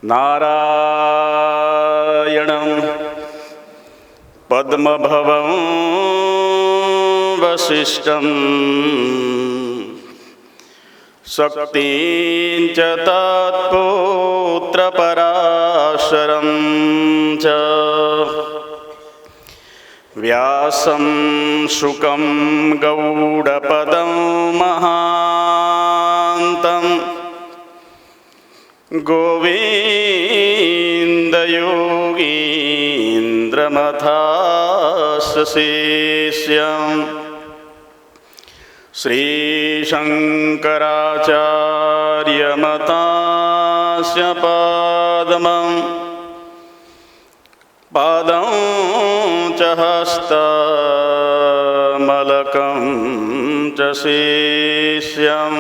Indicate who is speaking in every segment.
Speaker 1: નારાયણં પદ્મભવં વસિષ્ઠં શક્તિં ચ તત્પુત્રપરાશરં ચ વ્યાસં શુકં ગૌડપદં મહાન્તં ગોવિંદયોગીન્દ્રમથાસ્ય શિષ્યં શ્રીશંકરાચાર્યમતાસ્ય પદ્મં પાદં ચ હસ્તમલકં ચ શિષ્યં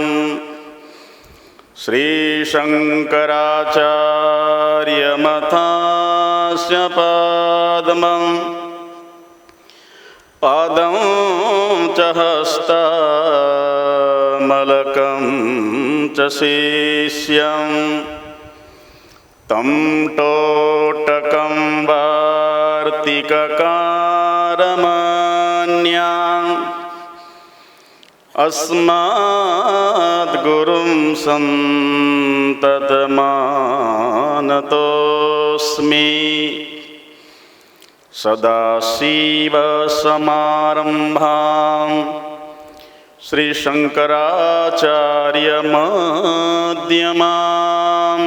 Speaker 1: શ્રીશંકરાચાર્યમથાસ્ય પદ્મં પાદં ચ હસ્તમલકં ચ શિષ્યં तं ટોટકં વાર્તિકકારમન્યાં अस्मद्गुरुं सन्ततमानतोऽस्मि सदाशिवसमारम्भां श्रीशङ्कराचार्यमध्यमाम्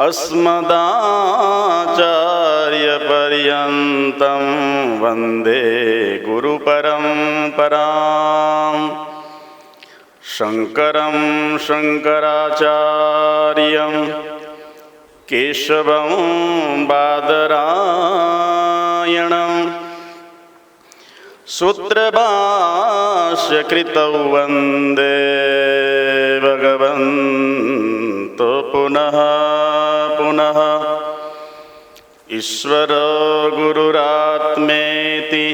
Speaker 1: अस्मदाचार्यपर्यन्तं वन्दे गुरुपरम्पराम् शङ्करं शङ्कराचार्यं केशवं बादरायणं सूत्रभाष्यकृतौ वन्दे भगवन्तो पुनः पुनः ईश्वरो गुरुरात्मेति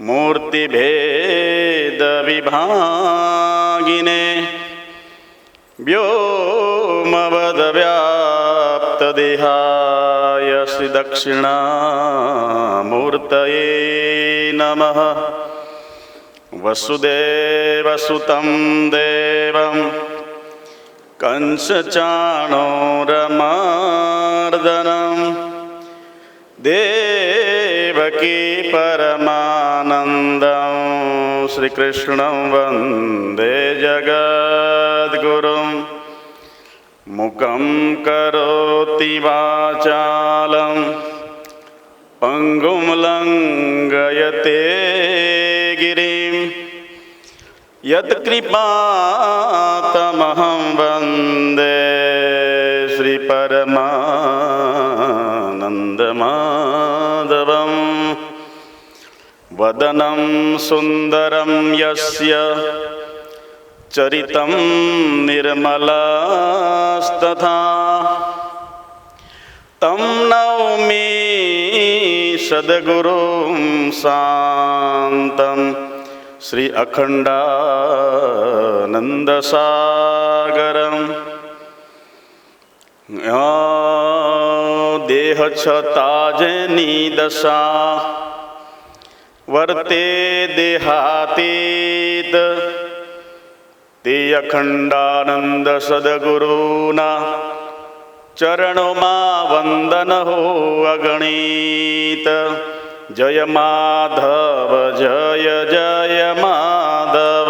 Speaker 1: मूर्तिभेदविभागिने व्योमवद्व्याप्तदेहाय श्रीदक्षिणामूर्तये नमः। वसुदेवसुतं देवं कंसचाणूरमर्दनं देवकी परमानन्दं श्रीकृष्णं वन्दे जगद्गुरुं। मुखं करोति वाचालं पङ्गुं लङ्घयते गिरिं यत्कृपातमहं वन्दे श्रीपरमानन्दमाधवं। वदनं सुन्दरं यस्य चरितं निर्मलस्तथा तं नौमि सद्गुरुं शान्तं श्री अखण्डानन्दसागरं। देह छताजनी दशा वर्ते देहातीत ते अखंडानंद सद्गुरुना चरणों में वंदन हो अगणित। जय माधव जय जय माधव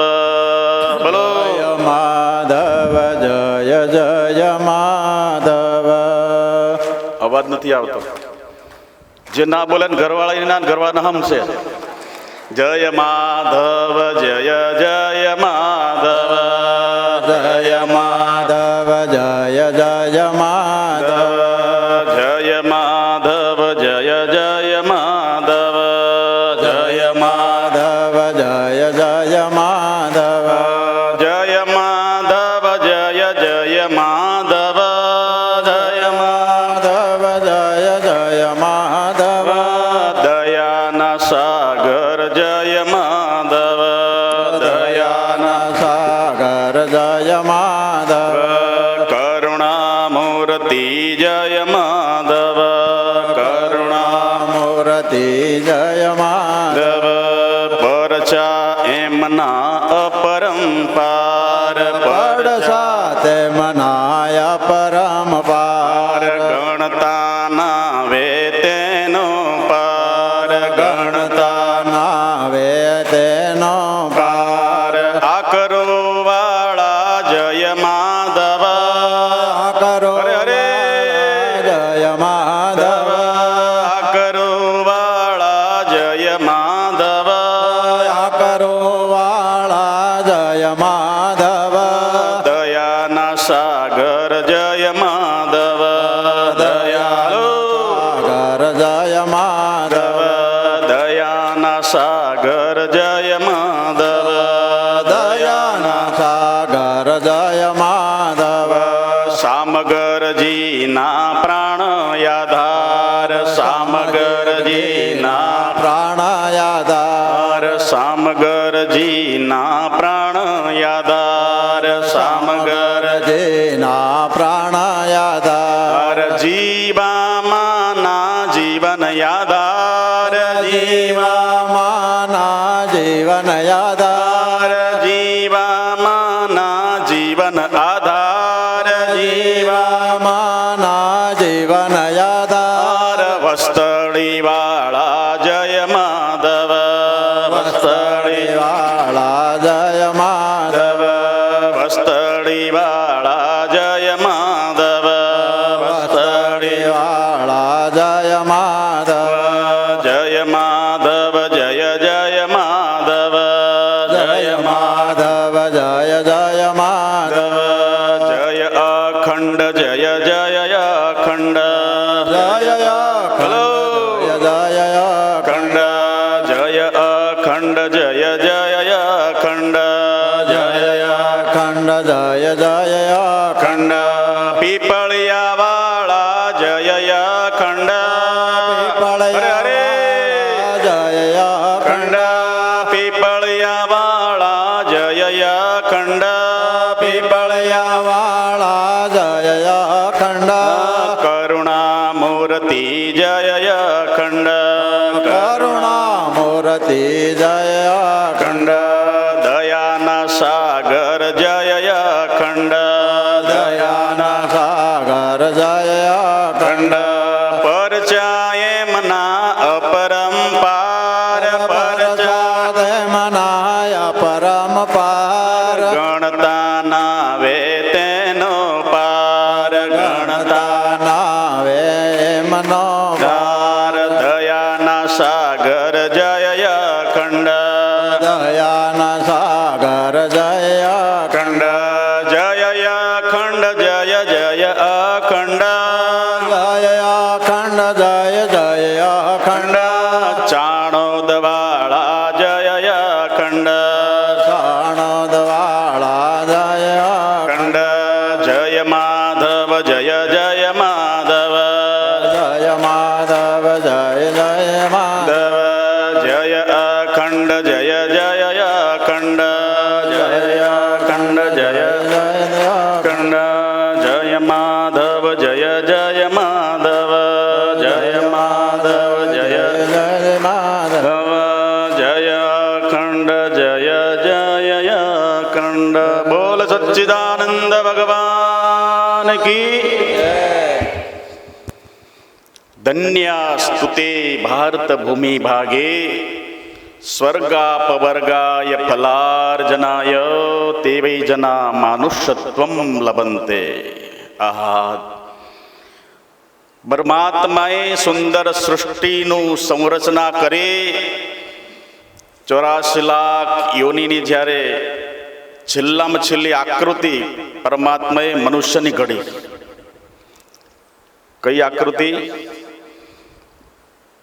Speaker 1: बोलो
Speaker 2: जय माधव जय जय माधव।
Speaker 1: अवाज नहीं आवतो जे ना बोले घरवाळा ना घरवाळा हम से जय माधव जय जय माधव
Speaker 2: जय माधव जय जय माधव
Speaker 1: जय माधव जय जय माधव जय
Speaker 2: माधव जय जय माधव
Speaker 1: जय माधव जय जय माधव जय
Speaker 2: माधव जय जय माधव
Speaker 1: दयान सागर जय माधव दयान
Speaker 2: सागर जय माधव
Speaker 1: करुणाम કરુણામૂર્તિ જય માધવ
Speaker 2: મૂર્તિ જય માધવ
Speaker 1: પરચા એમના અપરંપાર
Speaker 2: પડસા તે મનાય પરમપાર
Speaker 1: ગણતા નાવે તેનો પાર
Speaker 2: ગણતા નાવે તેનો
Speaker 1: પાર આ કરો વાળા જય માધવ
Speaker 2: કરો
Speaker 1: હરે હરે
Speaker 2: જય માધવ
Speaker 1: આ કરો વાળા જય માધવ
Speaker 2: કરો વાળા જય માધવ
Speaker 1: દયાના સાગર જય માધવ દયાળુ
Speaker 2: સાગર જય માધવ
Speaker 1: દયાના સાગર જય માધવ
Speaker 2: દયાના સાગર જય માધવ
Speaker 1: સામગરજીના પ્રાણ યાધાર સામગરજીના
Speaker 2: પ્રાણાયાધાર
Speaker 1: સામગરજીના પ્રાણ યાધાર સામગર
Speaker 2: જેના પ્રાણાયાધાર
Speaker 1: જીવામાના જીવન યાધાર
Speaker 2: જીવામાના જીવન યાધાર
Speaker 1: જીવામાના જીવન આધાર
Speaker 2: જીવામાના જીવન યાધાર
Speaker 1: વસ્તળી વાળા જય માધવ વસ્તળી
Speaker 2: વાળા જય માધવ
Speaker 1: વસ્તળી વાળા જય માધવ વસ્તળી
Speaker 2: વાળા જય માધવ
Speaker 1: જય માધવ જય જય માધવ
Speaker 2: જય માધવ જય જય માધવ
Speaker 1: જય અખંડ જય જય અખંડ
Speaker 2: જય
Speaker 1: હલો
Speaker 2: જય
Speaker 1: અખંડ જય અખંડ જય જય અખંડ જય
Speaker 2: ખંડ જય જય
Speaker 1: અખંડ પીપળિયા વાળા જય અખંડ હરે હરે
Speaker 2: જય
Speaker 1: ખંડ પીપળિયા વાળા જય અખંડ
Speaker 2: પીપળિયા વાળા જય ખંડ
Speaker 1: કરુણામૂર્તિ જય અખંડ
Speaker 2: કરુણામૂર્તિ જય
Speaker 1: ખંડ દયાના સાગર જય અખંડ
Speaker 2: દયાના સાગર જય
Speaker 1: ખંડ પરચાએ મના અપરંપાર પરચા
Speaker 2: તે મનાય પરમપાર
Speaker 1: ગણતા નાવે તેનો પાર ગણતા
Speaker 2: નાવે મનો
Speaker 1: પાર દયાના સાગર જય અખંડ
Speaker 2: દયાના સાગર જય
Speaker 1: ખંડ જય અખંડ જય જય અખંડ
Speaker 2: જય ખંડ જય ખંડ
Speaker 1: ચાણોદ વાળા જય અખંડ
Speaker 2: સાણોદ વાળા જય
Speaker 1: ખંડ જય માધવ જય જય માધવ
Speaker 2: જય માધવ જય જય માધવ
Speaker 1: જય અખંડ જય જય અખંડ જય અખંડ જય અખંડ જય માધવ જય જય માધવ જય માધવ જય
Speaker 2: જય માધવ
Speaker 1: જય અખંડ જય જય અખંડ બોલ સચ્ચિદાનંદ ભગવાન કી ધન્યાસ્તુતે ભારત ભૂમિ ભાગે સ્વર્ગાપવર્ગાય ફલાર્જનાય તે વૈ જના માનુષ્યત્વમ લભંતે. આહા, પરમાત્માએ સુંદર સૃષ્ટિનું સંરચના કરી 84 લાખ યોનિની જ્યારે છેલ્લામાં છેલ્લી આકૃતિ પરમાત્માએ મનુષ્યની ઘડી. કઈ આકૃતિ?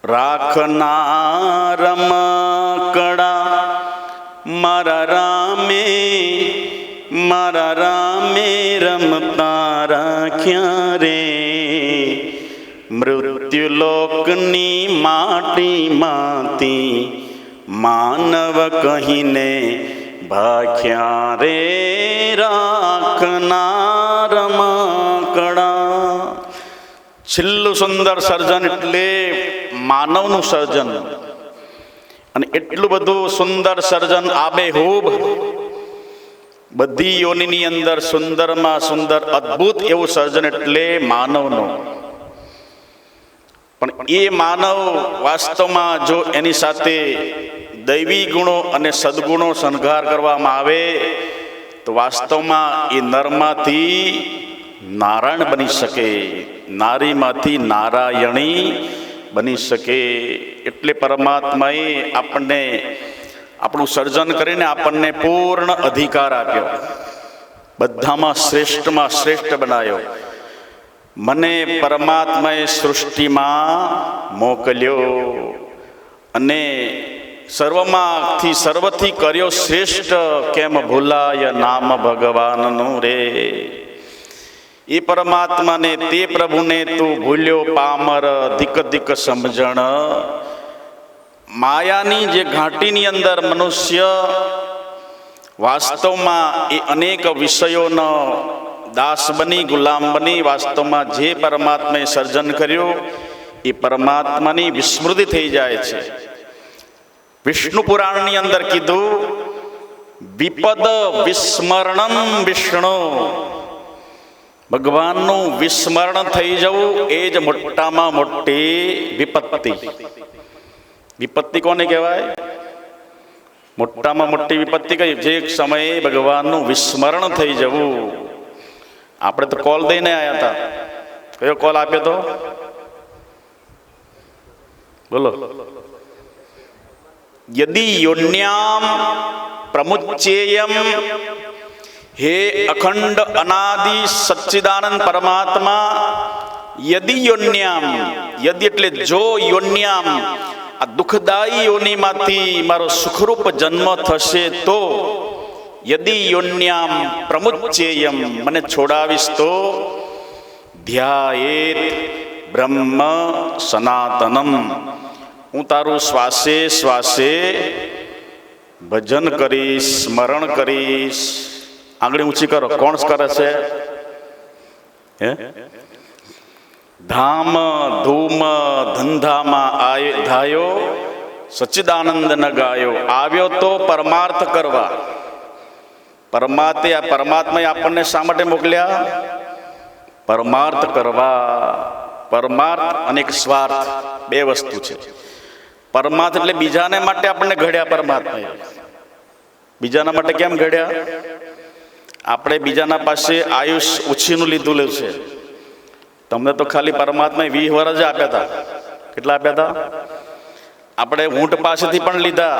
Speaker 1: રાખના રમકડા મારા રામે રમતા રાખ્યા રે, મૃત્યુલોકની માટીમાંથી માનવ કહીને ભાખ્યા રે રાખના રમકડા. છેલ્લું સુંદર સર્જન એટલે માનવનું સર્જન. અને એટલું બધું સુંદર સર્જન આબેહૂબ બધી યોનિની અંદર સુંદરમાં સુંદર અદ્ભુત એવું સર્જન એટલે માનવનું. પણ એ માનવ વાસ્તવમાં જો એની સાથે દૈવી ગુણો અને સદગુણો શણગાર કરવામાં આવે તો વાસ્તવમાં એ નરમાંથી નારાયણ બની શકે, નારીમાંથી નારાયણી બની શકે. એટલે પરમાત્માએ આપણને આપણું સર્જન કરીને આપણને પૂર્ણ અધિકાર આપ્યો, બધામાં શ્રેષ્ઠમાં શ્રેષ્ઠ બનાવ્યો. મને પરમાત્માએ સૃષ્ટિમાં મોકલ્યો અને સર્વથી કર્યો શ્રેષ્ઠ, કેમ ભૂલાય નામ ભગવાનનું રે. એ પરમાત્માને તે પ્રભુને તું ભૂલ્યો પામર, દિક દિક સમજણ. માયાની જે ઘાટીની અંદર મનુષ્ય વાસ્તવમાં એ અનેક વિષયોનો દાસ બની, ગુલામ બની, વાસ્તવમાં જે પરમાત્માએ સર્જન કર્યું એ પરમાત્માની વિસ્મૃતિ થઈ જાય છે. વિષ્ણુ પુરાણની અંદર કીધું, વિપદ વિસ્મરણમ વિષ્ણુ. ભગવાનનું વિસ્મરણ થઈ જવું એ જ મોટામાં મોટી વિપત્તિ. વિપત્તિ કોને કહેવાય? મોટામાં મોટી વિપત્તિ કઈ? જે સમયે ભગવાનનું વિસ્મરણ થઈ જવું. આપણે તો કોલ દઈને આવ્યા હતા. કયો કોલ આપ્યો તો? બોલો. યદિ યોન્યામ પ્રમુચ્યેયમ, હે અખંડ અનાદિ સચ્ચિદાનંદ પરમાત્મા. યદિ યોન્યામ, યદિ એટલે જો, યોન્યામ આ દુઃખદાયી યોનિમાંથી મારો સુખરૂપ જન્મ થશે તો, યદિ યોન્યામ પ્રમુચ્યેયમ મને છોડાવીશ તો, ધ્યાયેત બ્રહ્મ સનાતનમ હું તારું શ્વાસે શ્વાસે ભજન કરીશ, સ્મરણ કરીશ. આંગળી ઊંચી કરો. કોણ કરે છે? હે? ધામ ધૂમ ધંધામાં ધાયો, સચ્ચિદાનંદ ન ગાયો. આવ્યો તો પરમાર્થ કરવા. પરમાત્માએ આપણને શા માટે મોકલ્યા? પરમાર્થ કરવા. પરમાર્થ અને એક સ્વાર્થ, બે વસ્તુ છે. પરમાર્થ એટલે બીજાને માટે આપણને ઘડ્યા પરમાત્માએ. બીજાના માટે કેમ ઘડ્યા? આપણે બીજાના પાસે આયુષ ઉછીનું લીધું છે. તમને તો ખાલી પરમાત્માએ 20 વર્ષ જ આપ્યા હતા. કેટલા આપ્યા હતા? આપણે ઊંટ પાસેથી પણ લીધા,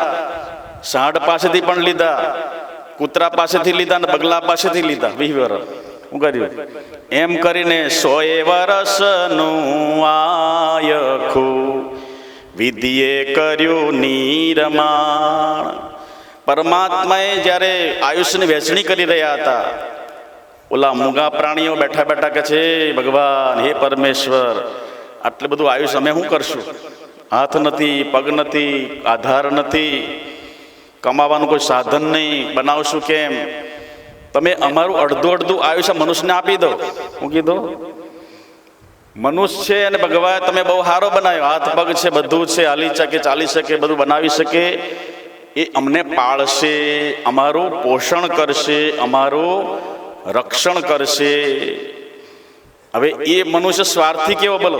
Speaker 1: સાંઢ પાસેથી પણ લીધા, કૂતરા પાસેથી લીધા અને બગલા પાસેથી લીધા. 20 વર્ષ શું કર્યું? એમ કરીને 100 વર્ષનું આયખું વિધિએ કર્યું નિર્માણ. પરમાત્માએ જ્યારે આયુષ્યની વહેંચણી કરી રહ્યા હતા, ઓલા મૂંગા પ્રાણીઓ બેઠા બેઠા કે છે, ભગવાન હે પરમેશ્વર, આટલું બધું આયુષ અમે શું કરશું? હાથ નથી, પગ નથી, આધાર નથી, કમાવાનું કોઈ સાધન નહીં, બનાવશું કેમ? તમે અમારું અડધું આયુષ્ય મનુષ્યને આપી દો. હું કીધું મનુષ્ય છે અને ભગવાન તમે બહુ સારો બનાવ્યો, હાથ પગ છે, બધું છે, હાલી શકે, ચાલી શકે, બધું બનાવી શકે. એ અમને પાળશે, અમારું પોષણ કરશે, અમારું રક્ષણ કરશે. હવે એ મનુષ્ય સ્વાર્થી કેવો? બોલો.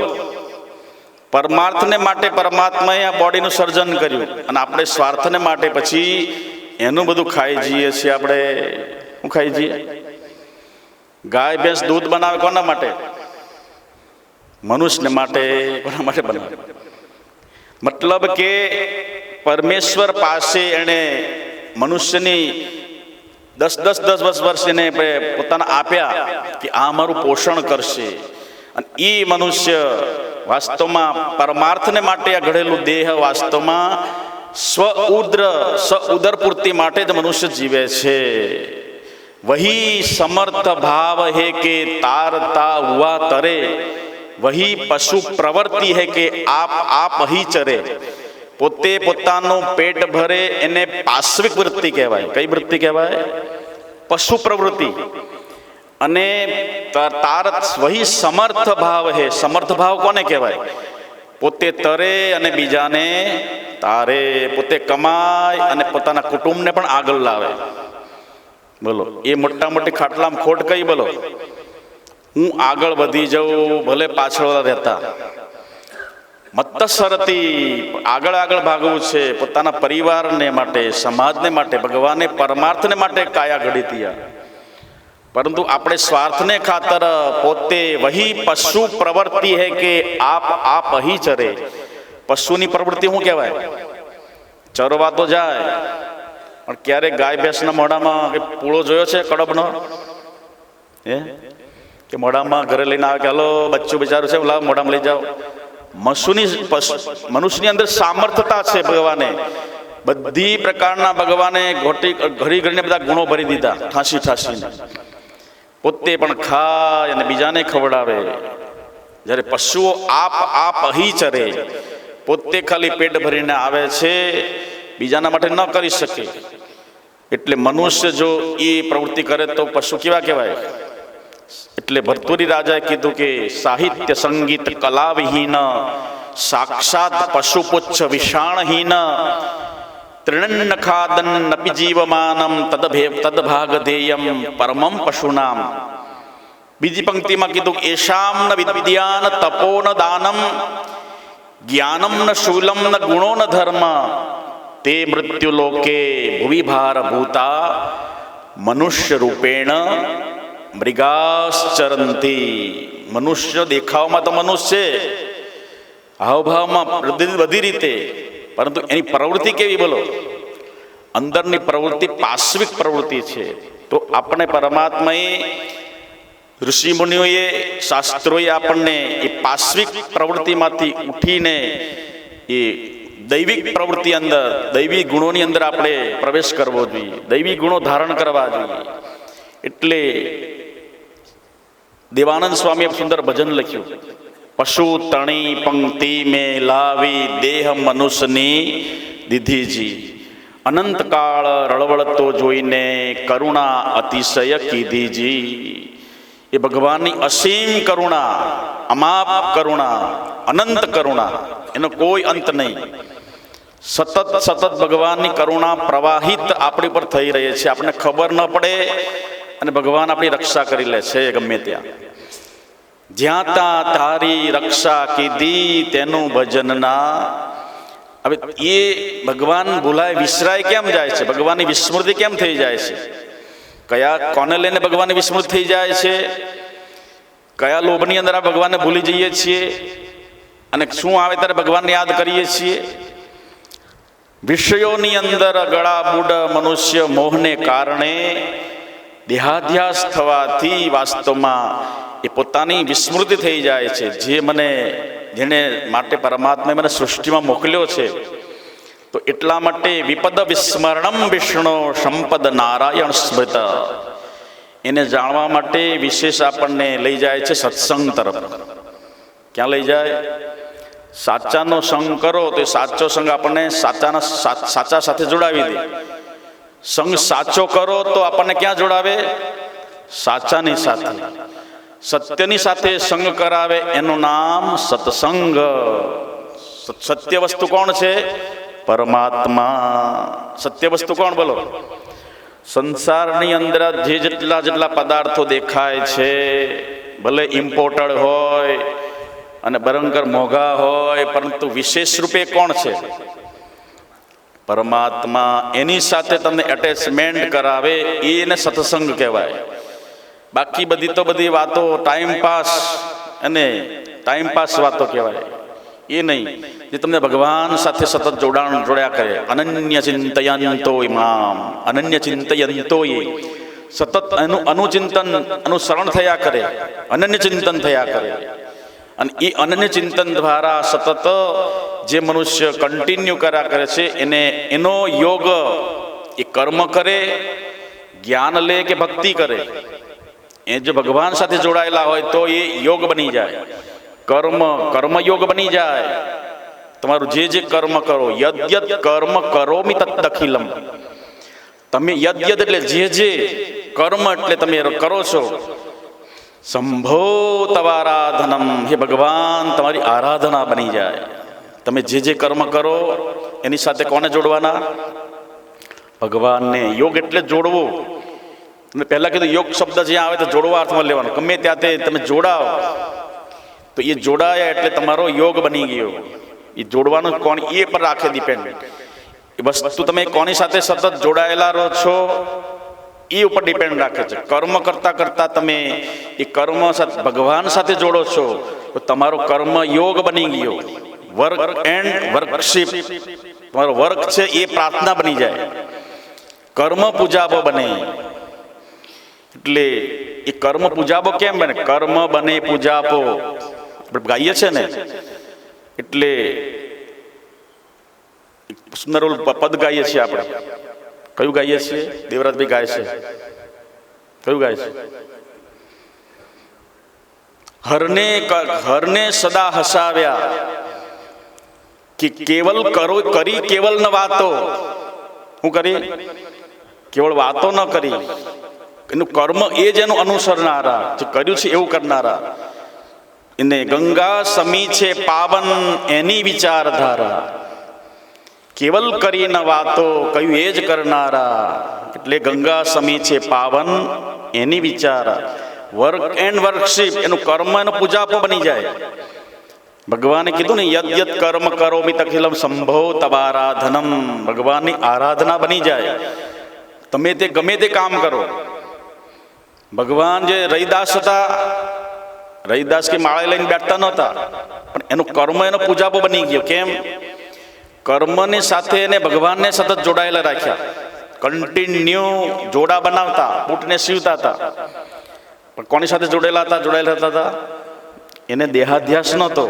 Speaker 1: પરમાર્થને માટે પરમાત્માએ આ બોડીનું સર્જન કર્યું અને આપણે સ્વાર્થને માટે પછી એનું બધું ખાઈ જઈએ છીએ. આપણે શું ખાઈ જઈએ? ગાય ભેંસ દૂધ બનાવે કોના માટે? મનુષ્યને માટે. કોના માટે બનાવે? મતલબ કે પરમેશ્વર પાસે એણે મનુષ્યની 10 વર્ષ એને પોતાના આપ્યા કે આ અમારું પોષણ કરશે. અને એ મનુષ્ય વાસ્તવમાં પરમાર્થને માટે આ ઘડેલું દેહ વાસ્તવમાં ઉદર પૂર્તિ માટે જ મનુષ્ય જીવે છે. વહી સમર્થ ભાવ હે કે તારતા હુઆ તરે, વહી પશુ પ્રવૃત્તિ હે કે આપ હી ચરે. પોતે પોતાનું પેટ ભરે એને પાશ્વિક વૃત્તિ કહેવાય. કઈ વૃત્તિ કહેવાય? પશુ પ્રવૃત્તિ. અને તારત વહી સમર્થ ભાવ હે. સમર્થ ભાવ કોને કહેવાય? પોતે તરે અને બીજાને તારે, પોતે કમાય અને પોતાના કુટુંબને પણ આગળ લાવે. બોલો, એ મોટા મોટી ખાટલામાં ખોટ કઈ? બોલો, હું આગળ વધી જાઉં, ભલે પાછળ રહેતા. મત્તસરતી, આગળ આગળ ભાગવું છે, પોતાના પરિવારને માટે, સમાજને માટે, ભગવાને પરમાર્થને માટે કાયા ઘડી. પરંતુ આપણે સ્વાર્થને ખાતર પોતે વહી પશુ પ્રવૃત્તિ હે કે આપ અહી ચરે. પશુની પ્રવૃત્તિ શું કહેવાય? ચરવા તો જાય, પણ ક્યારેક ગાય ભેંસના મોઢામાં કે પૂળો જોયો છે કડબનો? કે મોઢામાં ઘરે લઈને આવે કે હલો બચ્ચું બિચારું છે, લાવ મોઢામાં લઈ જાઓ. મનુષ્યની અંદર સામર્થ્યતા છે. ભગવાને બધી પ્રકારના ભગવાને ઘડી ઘડીને બધા ગુણો ભરી દીધા, ઠાંસી ઠાંસીને. પોતે પણ ખાય અને બીજાને ખવડાવે. જ્યારે પશુઓ આપ અહી ચરે, પોતે ખાલી પેટ ભરીને આવે છે, બીજાના માટે ન કરી શકે. એટલે મનુષ્ય જો એ પ્રવૃત્તિ કરે તો પશુ કેવા કહેવાય? એટલે ભર્તુરી રાજાએ કીધું કે સાહિત્ય સંગીત કલા વિહીન, સાક્ષાત પશુપુચ્છ વિષાણહીન, તૃણન્ન ખાદન નપી જીવમાનમ તદભાગ ધેયમ પરમમ પશુનામ. બીજી પંક્તિમાં કીધું કે એશામ ન વિદ્યાન તપો ન દાનમ, જ્ઞાનમ ન શૂલમ ન ગુણો ન ધર્મ, તે મૃત્યુ લોકે ભુવિ ભાર ભૂતા, મનુષ્ય રૂપેણ મૃગાશ્ચરંતી. મનુષ્ય દેખાવમાં તો મનુષ્ય છે, હાવભાવમાં બધી રીતે, પરંતુ એની પ્રવૃત્તિ કેવી? બોલો, અંદરની પ્રવૃત્તિ પાશ્વિક પ્રવૃત્તિ છે. તો આપણે પરમાત્માએ, ઋષિ મુનિઓએ, શાસ્ત્રોએ આપણને એ પાશ્વિક પ્રવૃત્તિમાંથી ઉઠીને એ દૈવિક પ્રવૃત્તિ અંદર, દૈવી ગુણોની અંદર આપણે પ્રવેશ કરવો જોઈએ, દૈવી ગુણો ધારણ કરવા જોઈએ. એટલે દેવાનંદ સ્વામીએ સુંદર ભજન લખ્યું, પશુ તણી પંક્તિ મેં લાવી દેહ મનુષ્યની દીધીજી, અનંત કાળ રળવળતો જોઈને કરુણા અતિશય કીધીજી. એ ભગવાનની અસીમ કરુણા, અમાપ કરુણા, અનંત કરુણા, એનો કોઈ અંત નહીં. સતત ભગવાનની કરુણા પ્રવાહિત આપણી પર થઈ રહી છે, આપણને ખબર ન પડે અને ભગવાન આપણી રક્ષા કરી લે છે ગમે ત્યાં. જ્યાં ત્યાં તારી રક્ષા કીધી તેનું ભજન ના. હવે એ ભગવાન ભૂલાય, વિસરાય કેમ જાય છે? ભગવાનની વિસ્મૃતિ કેમ થઈ જાય છે? કોને લઈને ભગવાનની વિસ્મૃતિ થઈ જાય છે? કયા લોભની અંદર આ ભગવાનને ભૂલી જઈએ છીએ અને શું આવે ત્યારે ભગવાનને યાદ કરીએ છીએ? વિષયોની અંદર ગળાબૂડ મનુષ્ય મોહને કારણે દેહાધ્યાસ થવાથી વાસ્તવમાં એ પોતાની વિસ્મૃતિ થઈ જાય છે. જેને માટે પરમાત્માએ મને સૃષ્ટિમાં મોકલ્યો છે, તો એટલા માટે વિપદ વિસ્મરણમ વિષ્ણુ સંપદ નારાયણ સ્મૃત. એને જાણવા માટે વિશેષ આપણને લઈ જાય છે સત્સંગ તરફ. ક્યાં લઈ જાય? સાચાનો સંગ કરો તો એ સાચો સંગ આપણને સાચા સાથે જોડાવી દે. સંગ સાચો કરો તો આપણને ક્યાં જોડાવે? સાચાની સાથે. સત્યની સાથે સંગ કરાવે એનું નામ સત્સંગ. સત્ય વસ્તુ કોણ છે? પરમાત્મા. સત્ય વસ્તુ કોણ? બોલો. સંસારની અંદર જેટલા પદાર્થો દેખાય છે, ભલે ઇમ્પોર્ટેડ હોય અને ભયંકર મોંઘા હોય, પરંતુ વિશેષ રૂપે કોણ છે? પરમાત્મા. એની સાથે તમને એટેચમેન્ટ કરાવે એને સત્સંગ કહેવાય. બાકી બધી વાતો ટાઈમપાસ અને ટાઈમપાસ વાતો કહેવાય, એ નહીં. જે તમને ભગવાન સાથે સતત જોડ્યા કરે. અનન્ય ચિંતયંતો ઇમામ, અનન્ય ચિંતયંતો એ સતત એનું અનુચિંતન, અનુસરણ થયા કરે, અનન્ય ચિંતન થયા કરે. અને એ અનન્ય ચિંતન દ્વારા સતત જે મનુષ્ય કન્ટિન્યુ કર્યા કરે છે, એનો યોગ, એ કર્મ કરે, જ્ઞાન લે કે ભક્તિ કરે, એ જો ભગવાન સાથે જોડાયેલા હોય તો એ યોગ બની જાય. કર્મયોગ બની જાય. તમારું જે કર્મ કરો, યદ કર્મ કરોમિ તદખિલમ. તમે યદ એટલે જે કર્મ એટલે તમે કરો છો, સંભો તવારાધનમ, હે ભગવાન તમારી આરાધના બની જાય. તમે જે જે કર્મ કરો એની સાથે કોને જોડવાના? ભગવાનને. યોગ એટલે જોડવું. તમે પહેલા કીધું યોગ શબ્દ જ્યાં આવે તો જોડવા અર્થમાં લેવાનો. ગમે ત્યાં તે તમે જોડાઓ તો એ જોડાયા એટલે તમારો યોગ બની ગયો. એ જોડવાનું કોણ એ પર રાખે ડિપેન્ડ. એ વસ્તુ તમે કોની સાથે સતત જોડાયેલા રહો છો એ ઉપર ડિપેન્ડ રાખે છે. કર્મ કરતા કરતા તમે એ કર્મ ભગવાન સાથે જોડો છો તો તમારો કર્મ યોગ બની ગયો. વર્ક એન્ડ વર્કશીપ, તમારો વર્ક છે એ પ્રાર્થના બની જાય. કર્મ પૂજાબો બને. એટલે એ કર્મ પૂજાબો કેમ બને? કર્મ બને પૂજાપો આપણે ગાઈએ છે ને, એટલે સુંદર પદ ગાઈએ છીએ આપણે. કયું ગાઈએ છીએ? દેવરાજભાઈ ગાય છે. કયું ગાય છે? હરને સદા હસાવ્યા કે કેવલ કરી કેવલ ન વાતો. શું કરી? કેવળ વાતો ન કરી, એનું કર્મ એ જ એનું અનુસરનારા, જે કર્યું છે એવું કરનારા. એને ગંગા સમી છે પાવન એની વિચારધારા. કેવલ કરીને વાતો કયું એ જ કરનારા, એટલે ગંગા સમી છે પાવન એની વિચાર. વર્ક એન્ડ વર્કશીપ, એનું કર્મ એનો પૂજાપો બની જાય. ભગવાને કીધું ને યદ યદ કર્મ કરો મિતખિલમ સંભો તવારાધનમ. ભગવાનની આરાધના બની જાય. તમે તે ગમે તે કામ કરો. ભગવાન જે રૈદાસ હતા, રૈદાસ કે માળા લઈને બેઠતા નહોતા, પણ એનું કર્મ એનો પૂજાપો બની ગયો. કેમ? કર્મની સાથે એને ભગવાનને સતત જોડાયેલા રાખ્યા. કન્ટિન્યુ જોડા બનાવતા, બૂટને સીવતા હતા, પણ કોની સાથે જોડાયેલા હતા? એને દેહાધ્યાસ નહોતો.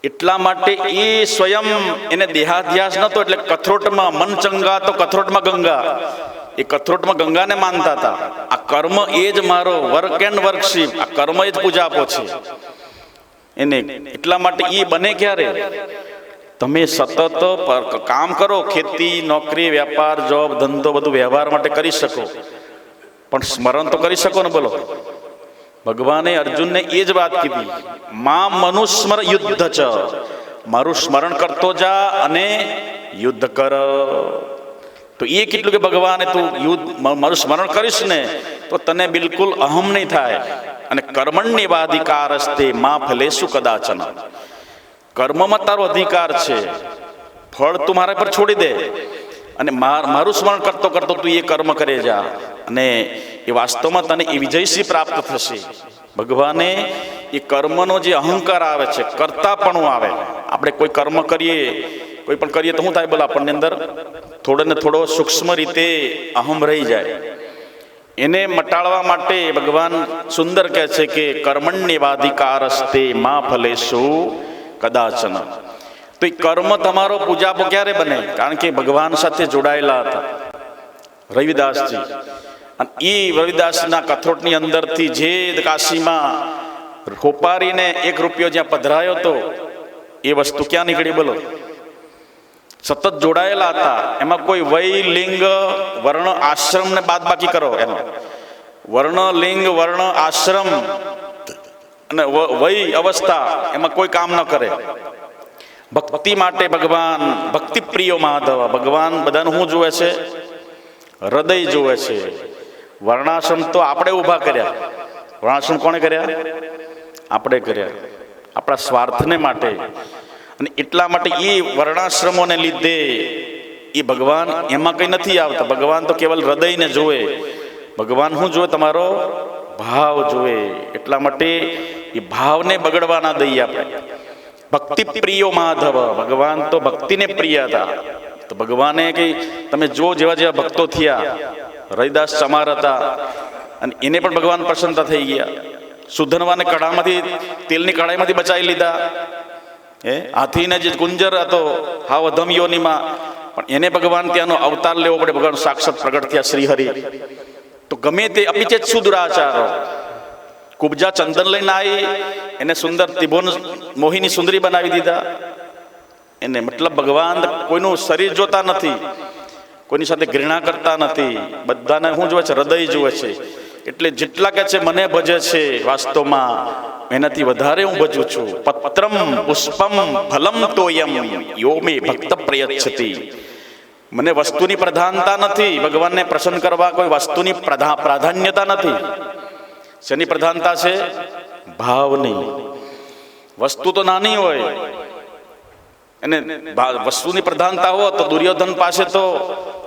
Speaker 1: એટલા માટે એ સ્વયં એને દેહાધ્યાસ નહોતો, એટલે કથરોટમાં મન ચંગા તો કથરોટમાં ગંગા. એ કથરોટમાં ગંગાને માનતા હતા. આ કર્મ એ જ મારો વર્ક એન્ડ વર્કશીપ, આ કર્મ એ જ પૂજાપો છે એને. એટલા માટે એ બને ક્યારે? તમે સતત કામ કરો. ખેતી, નોકરી, વેપાર, જોબ, ધંધો બધું વ્યવહાર માટે કરી શકો, પણ સ્મરણ તો કરી શકો ને. બોલો, ભગવાને અર્જુનને એ જ વાત કીધી, મા મનુસ્મર યુદ્ધ ચ. મારું સ્મરણ કરતો જા અને યુદ્ધ કર. તો એ કેટલું કે ભગવાને તું યુદ્ધ મારું સ્મરણ કરીશ ને તો તને બિલકુલ અહમ નહીં થાય. અને કર્મણ્યેવાધિકારસ્તે મા ફલેષુ કદાચન. કર્મમાં તારો અધિકાર છે, ફળ તું મારા પર છોડી દે અને મારું સ્મરણ કરતો કરતો તું એ કર્મ કરે જા, અને એ વાસ્તવમાં તને એ વિજયસિંહ પ્રાપ્ત થશે. ભગવાને એ કર્મનો જે અહંકાર આવે છે, કરતાપણું આવે. આપણે કોઈ કર્મ કરીએ, કોઈ પણ કરીએ તો શું થાય? બોલો, આપણને અંદર થોડો ને થોડો સૂક્ષ્મ રીતે અહમ રહી જાય. એને મટાડવા માટે ભગવાન સુંદર કહે છે કે કર્મણ્યેવાધિકારસ્તે મા ફલેષુ કદાચન. તો એ કર્મ તમારો પૂજાપો ક્યારે બને? કારણ કે ભગવાન સાથે જોડાયેલા હતા રવિદાસજી. અને એ રવિદાસના કથરોટની અંદરથી જે કાશીમાં હોપારીને 1 રૂપિયો જ્યાં પધરાયો હતો, એ વસ્તુ ક્યાં નીકળી? બોલો, સતત જોડાયેલા હતા. એમાં કોઈ વય, લિંગ, વર્ણ, આશ્રમને બાદ બાકી કરો. એનો વર્ણ, લિંગ, વર્ણ, આશ્રમ અને વય અવસ્થા એમાં કોઈ કામ ન કરે. ભક્તિ માટે ભગવાન ભક્તિ પ્રિયો માધવ. ભગવાન બધાનું શું જુએ છે? હૃદય જુએ છે. વર્ણાશ્રમ તો આપણે ઊભા કર્યા. વર્ણાશ્રમ કોણે કર્યા? આપણે કર્યા, આપણા સ્વાર્થને માટે. અને એટલા માટે એ વર્ણાશ્રમોને લીધે એ ભગવાન એમાં કંઈ નથી આવતા. ભગવાન તો કેવલ હૃદયને જુએ. ભગવાન શું જુએ? તમારો ભાવ જુએ. એટલા માટે એ ભાવને બગડવા ના દઈએ આપણે. ભક્તિ પ્રિયો માધવ. ભગવાન તો ભક્તિને પ્રિય હતા. તો ભગવાને કઈ તમે જો જેવા જેવા ભક્તો થયા, રવિદાસ ચમાર હતા, અને એને પણ ભગવાન પ્રસન્નતા થઈ ગયા. સુધનવાને કડામાંથી, તેલની કડાઈમાંથી બચાવી લીધા. હાથીને જે કુંજર હતો હાવ અધમયોનીમાં, પણ એને ભગવાન ત્યાંનો અવતાર લેવો પડે. ભગવાન સાક્ષાત પ્રગટ થયા શ્રીહરિ. તો ગમે તે અપિચેત સુદુરાચારો. કુબજા ચંદન લઈને આવી, એને સુંદર ત્રિભુવન મોહિની સુંદરી બનાવી દીધા. એને મતલબ ભગવાન કોઈનું શરીર જોતા નથી, કોઈની સાથે ઘૃણા કરતા નથી. બધાને શું જોવે છે? હૃદય જોવે છે. એટલે જેટલા કે છે મને ભજે છે વાસ્તવમાં એનાથી વધારે હું ભજું છું. પત્રમ પુષ્પમ ફલમ તોયમ યો મે ભક્ત પ્રયચ્છતિ. મને વસ્તુની પ્રધાનતા નથી, ભગવાનને પ્રસન્ન કરવા કોઈ વસ્તુની પ્રાધાન્યતા નથી. શેની પ્રધાનતા છે? ભાવની. વસ્તુ તો નાની હોય અને વસ્તુની પ્રધાનતા હોય તો દુર્યોધન પાસે તો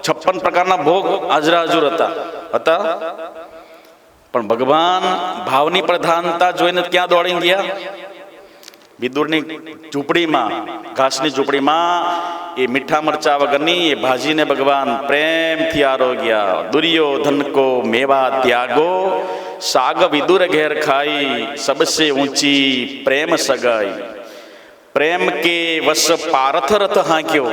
Speaker 1: 56 પ્રકારના ભોગ હાજરા હજુર હતા. પણ ભગવાન ભાવની પ્રધાનતા જોઈને ક્યાં દોડી ગયા? વિદુરની ઝૂંપડીમાં, ઘાસની ઝૂંપડીમાં એ મીઠા મરચા વગરની એ ભાજીને ભગવાન પ્રેમથી આરોગ્યા. દુર્યોધન કો મેવા ત્યાગો સાગ વિદુર ઘેર ખાઈ સબસે ઊંચી પ્રેમ સગાઈ. પ્રેમ કે વસ પારથ રથ હાંક્યો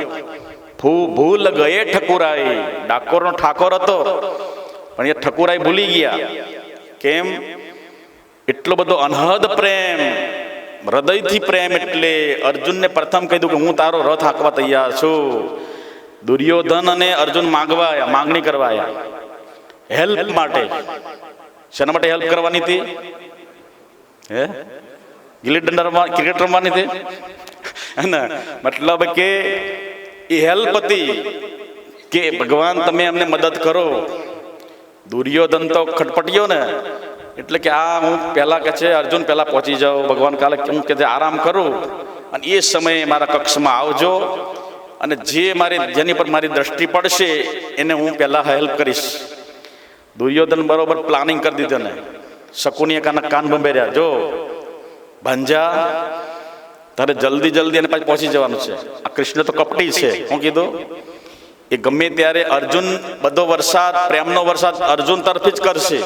Speaker 1: ભૂલ ગયે ઠકુરાઈ. ડાકોરનો ઠાકોર હતો પણ એ ઠકુરાઈ ભૂલી ગયા. કેમ? એટલો બધો અનહદ પ્રેમ, હૃદયથી પ્રેમ. એટલે અર્જુનને પ્રથમ કહી દઉં કે હું તારો રથ હાંકવા તૈયાર છું. દુર્યોધન અને અર્જુન માંગણી કરવાયા હેલ્પ માટે. શેના માટે હેલ્પ કરવાની હતી? ગિલ્લી દંડા ક્રિકેટ રમવાની હતી ને? મતલબ કે એ હેલ્પ હતી કે ભગવાન તમે અમને મદદ કરો. દુર્યોધન તો ખટપટ્યો ને, એટલે કે આ હું પહેલા કે છે અર્જુન પહેલા પહોંચી જાઉં, ભગવાન કાલે હું કે આરામ કરું અને એ સમયે મારા કક્ષમાં આવજો અને જેની પર મારી દ્રષ્ટિ પડશે એને હું પહેલા હેલ્પ કરીશ. દુર્યોધન બરોબર પ્લાનિંગ કરી દીધું ને. શકુની કાન બંબેર્યા, જો ભાંજા તારે જલ્દી અને પાછી પહોંચી જવાનું છે. આ કૃષ્ણ તો કપટી છે. હું કીધું એ ગમે ત્યારે અર્જુન બધો વરસાદ, પ્રેમનો વરસાદ અર્જુન તરફથી જ કરશે.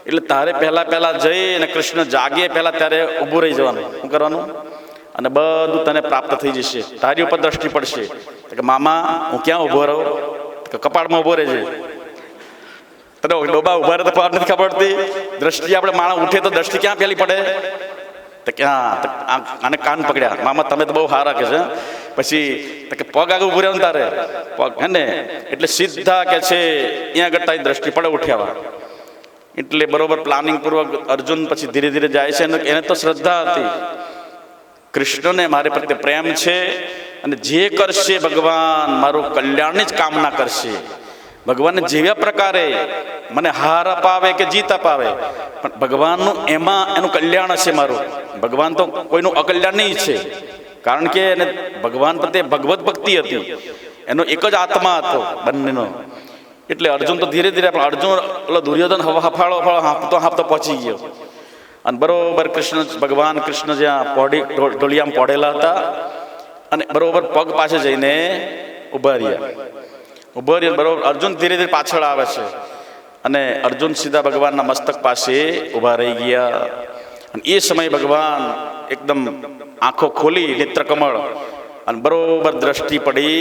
Speaker 1: એટલે તારે પહેલા જઈ અને કૃષ્ણ જાગે પહેલા ત્યારે ઊભું રહી જવાનું. શું કરવાનું? અને બધું તને પ્રાપ્ત થઈ જશે. તારી ઉપર દ્રષ્ટિ પડશે કે મામા હું ક્યાં ઊભો રહું? કપાળમાં ઊભો રહેજે. તને ડોબા ઊભા રહે તો પાર નથી ખબર પડતી. દ્રષ્ટિ આપણે માણસ ઉઠે તો દ્રષ્ટિ ક્યાં પેલી પડે? તો ક્યાં આને કાન પકડ્યા, મામા તમે તો બહુ સારા કે છે. પછી કે પગ આગળ ઊભું રહેવાનું તારે પગ હે ને, એટલે સીધા કે છે અહીંયા આગળ તારી દ્રષ્ટિ પડે ઉઠ્યા. એટલે બરોબર પ્લાનિંગ પૂર્વક અર્જુન પછી ધીરે ધીરે જાય છે. એને તો શ્રદ્ધા હતી, કૃષ્ણને મારે પ્રત્યે પ્રેમ છે અને જે કરશે ભગવાન મારું કલ્યાણની જ કામના કરશે. ભગવાનને જેવા પ્રકારે મને હાર અપાવે કે જીત અપાવે પણ ભગવાનનું એનું કલ્યાણ હશે મારું. ભગવાન તો કોઈનું અકલ્યાણ નહીં છે, કારણ કે એને ભગવાન પ્રત્યે ભગવત ભક્તિ હતી, એનો એક જ આત્મા હતો બંનેનો. એટલે અર્જુન તો ધીરે ધીરે અર્જુન દુર્યોધન હાંફતો પહોંચી ગયો અને બરોબર ભગવાન કૃષ્ણ જ્યાં ઢોલિયામાં પોઢેલા હતા અને બરોબર પગ પાસે જઈને ઉભા રહ્યા. બરોબર અર્જુન ધીરે ધીરે પાછળ આવે છે અને અર્જુન સીધા ભગવાનના મસ્તક પાસે ઉભા રહી ગયા. અને એ સમયે ભગવાન એકદમ આંખો ખોલી નેત્ર કમળ અને બરોબર દ્રષ્ટિ પડી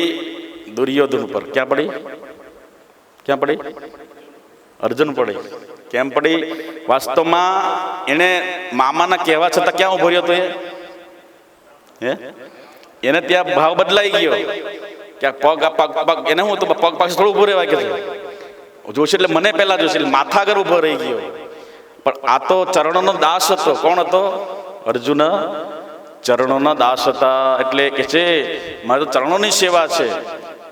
Speaker 1: દુર્યોધન ઉપર. ક્યાં પડી? અર્જુન પડી. કેમ પડી? વાસ્તવમાં એને મામાના કહેવા છતાં ક્યાં ઉભો રહ્યો હતો? એને ત્યાં ભાવ બદલાઈ ગયો કે પગ એને હું તો પગ પાસે થોડું ઉભું રહેવાય કે જોશે એટલે મને પહેલા જોશે એટલે માથા આગળ ઉભો રહી ગયો. પણ આ તો ચરણોનો દાસ હતો. કોણ હતો? અર્જુન ચરણોના દાસ હતા. એટલે કે છે મારે તો ચરણોની સેવા છે.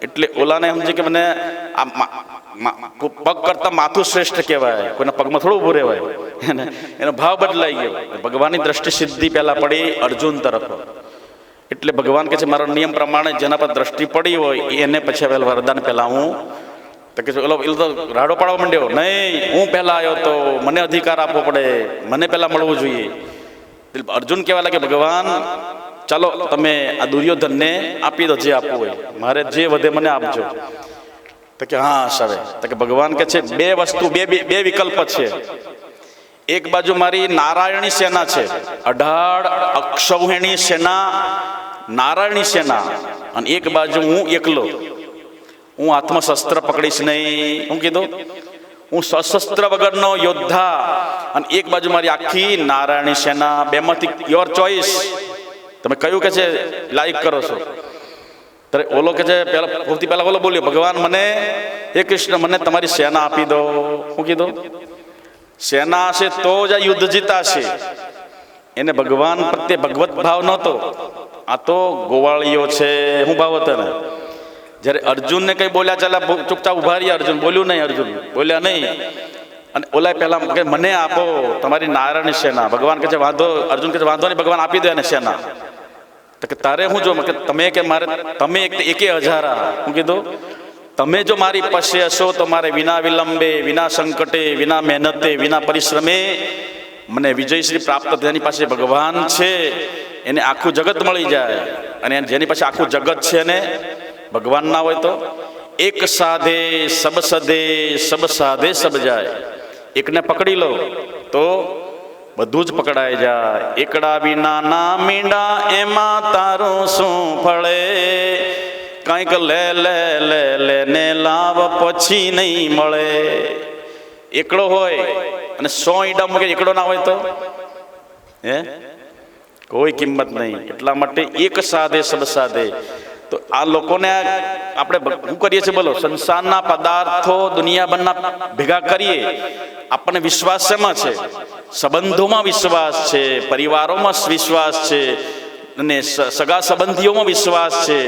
Speaker 1: એટલે ઓલાને સમજે કે મને પગ કરતા માથું શ્રેષ્ઠ કહેવાય, કોઈના પગમાં થોડું ઉભું રહેવાય. એનો ભાવ બદલાઈ ગયો. ભગવાનની દ્રષ્ટિ સીધી પહેલા પડી અર્જુન તરફ. એટલે ભગવાન કે છે મારા નિયમ પ્રમાણે જેના પર દ્રષ્ટિ પડી હોય એને પછી વરદાન પહેલા હું તો કે રાડો પાડવા માંડ્યો. નહીં, હું પહેલા આવ્યો તો મને અધિકાર આપવો પડે, મને પહેલા મળવું જોઈએ. અર્જુન કહેવા લાગે ભગવાન ચાલો તમે આ દુર્યોધનને આપી દો જે આપવું હોય, મારે જે વધે મને આપજો. તો કે હા સરે. તો કે ભગવાન કે છે બે વસ્તુ બે વિકલ્પ છે. એક બાજુ મારી નારાયણી સેના છે, 18 અક્ષૌહિણી સેના, નારાયણી સેના, અને એક બાજુ હું એકલો. હું હાથમાં શસ્ત્ર પકડીશ નહીં. હું કીધું હું સશસ્ત્ર વગરનો યોદ્ધા, અને એક બાજુ મારી આખી નારાયણી સેના. બેમાંથી યોર ચોઈસ. તમે કયું કે છે લાઈક કરો છો? ત્યારે ઓલો કે છે સૌથી પહેલા ઓલો બોલ્યો ભગવાન મને હે કૃષ્ણ મને તમારી સેના આપી દો. હું કીધું સેના હશે તો જ આ યુદ્ધ જીતાશે. એને ભગવાન પ્રત્યે ભગવત ભાવ નહોતો. આ તો ગોવાળીઓ છે. હું ભાવ હતો ને જ્યારે અર્જુનને કંઈ બોલ્યા, ચાલ ચૂપચાપ ઉભા રહ્યા. અર્જુન બોલ્યું નહીં, અર્જુન બોલ્યા નહીં. અને ઓલા પહેલા કે મને આપો તમારી નારાયણ સેના. ભગવાન કહે છે વાંધો, અર્જુન કહે છે વાંધો નહીં, ભગવાન આપી દે એને સેના. તો કે તારે હું જો કે તમે કે મારે તમે એકે હજારા. હું કીધું તમે જો મારી પાસે હશો તો મારે વિના વિલંબે, વિના સંકટે, વિના મહેનતે, વિના પરિશ્રમે મને વિજયશ્રી પ્રાપ્ત થાય. જેની પાસે ભગવાન છે એને આખું જગત મળી જાય. અને જેની પાસે આખું જગત છે એને ભગવાન ના હોય તો એક સાધે સબ સદે, સબ સાધે સબ જાય. એકને પકડી લો તો બધું જ પકડાઈ જાય. એકડા વિના ના મીંડા, એમાં તારું શું ફળે? કંઈક લે લે લે લે ને લાવ, પછી નહીં મળે. એકડો હોય અને 100 ઈંડા મૂકે, એકડો ના હોય તો હે કોઈ કિંમત નહીં. એટલા માટે એક સાધે સબ સાધે. તો આ લોકોને આપણે શું કરીએ છીએ બોલો? સંસારના પદાર્થો દુનિયાભરના ભેગા કરીએ. આપણને વિશ્વાસ શેમાં છે? સંબંધોમાં વિશ્વાસ છે, પરિવારોમાં વિશ્વાસ છે, અને સગા સંબંધીઓમાં વિશ્વાસ છે.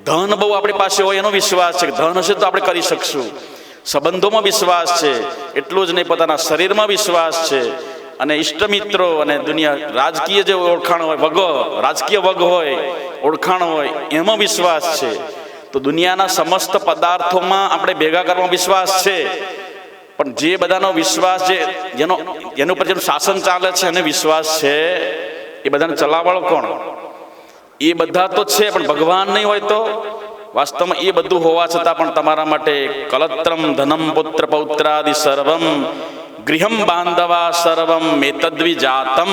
Speaker 1: ધન બહુ આપણી પાસે હોય એનો વિશ્વાસ છે કે ધન હશે તો આપણે કરી શકશું. સંબંધોમાં વિશ્વાસ છે. એટલું જ નહીં, પોતાના શરીરમાં વિશ્વાસ છે. અને ઇષ્ટમિત્રો અને દુનિયા રાજકીય જે ઓળખાણ હોય, વગ રાજકીય વગ હોય, ઓળખાણ હોય, એમાં વિશ્વાસ છે. તો દુનિયાના સમસ્ત પદાર્થોમાં આપણે ભેગા કરવામાં વિશ્વાસ છે. પણ જે બધાનો વિશ્વાસ છે, જેનું ઉપર જેનું શાસન ચાલે છે અને વિશ્વાસ છે, એ બધાને ચલાવવાળો કોણ? એ બધા તો છે, પણ ભગવાન નહીં હોય તો વાસ્તવમાં એ બધું હોવા છતાં પણ તમારા માટે કલત્રમ ધનમ પુત્ર પૌત્રાદિ સર્વમ ગૃહમ બાંધવા સર્વમ મેતદ્વિજાતમ.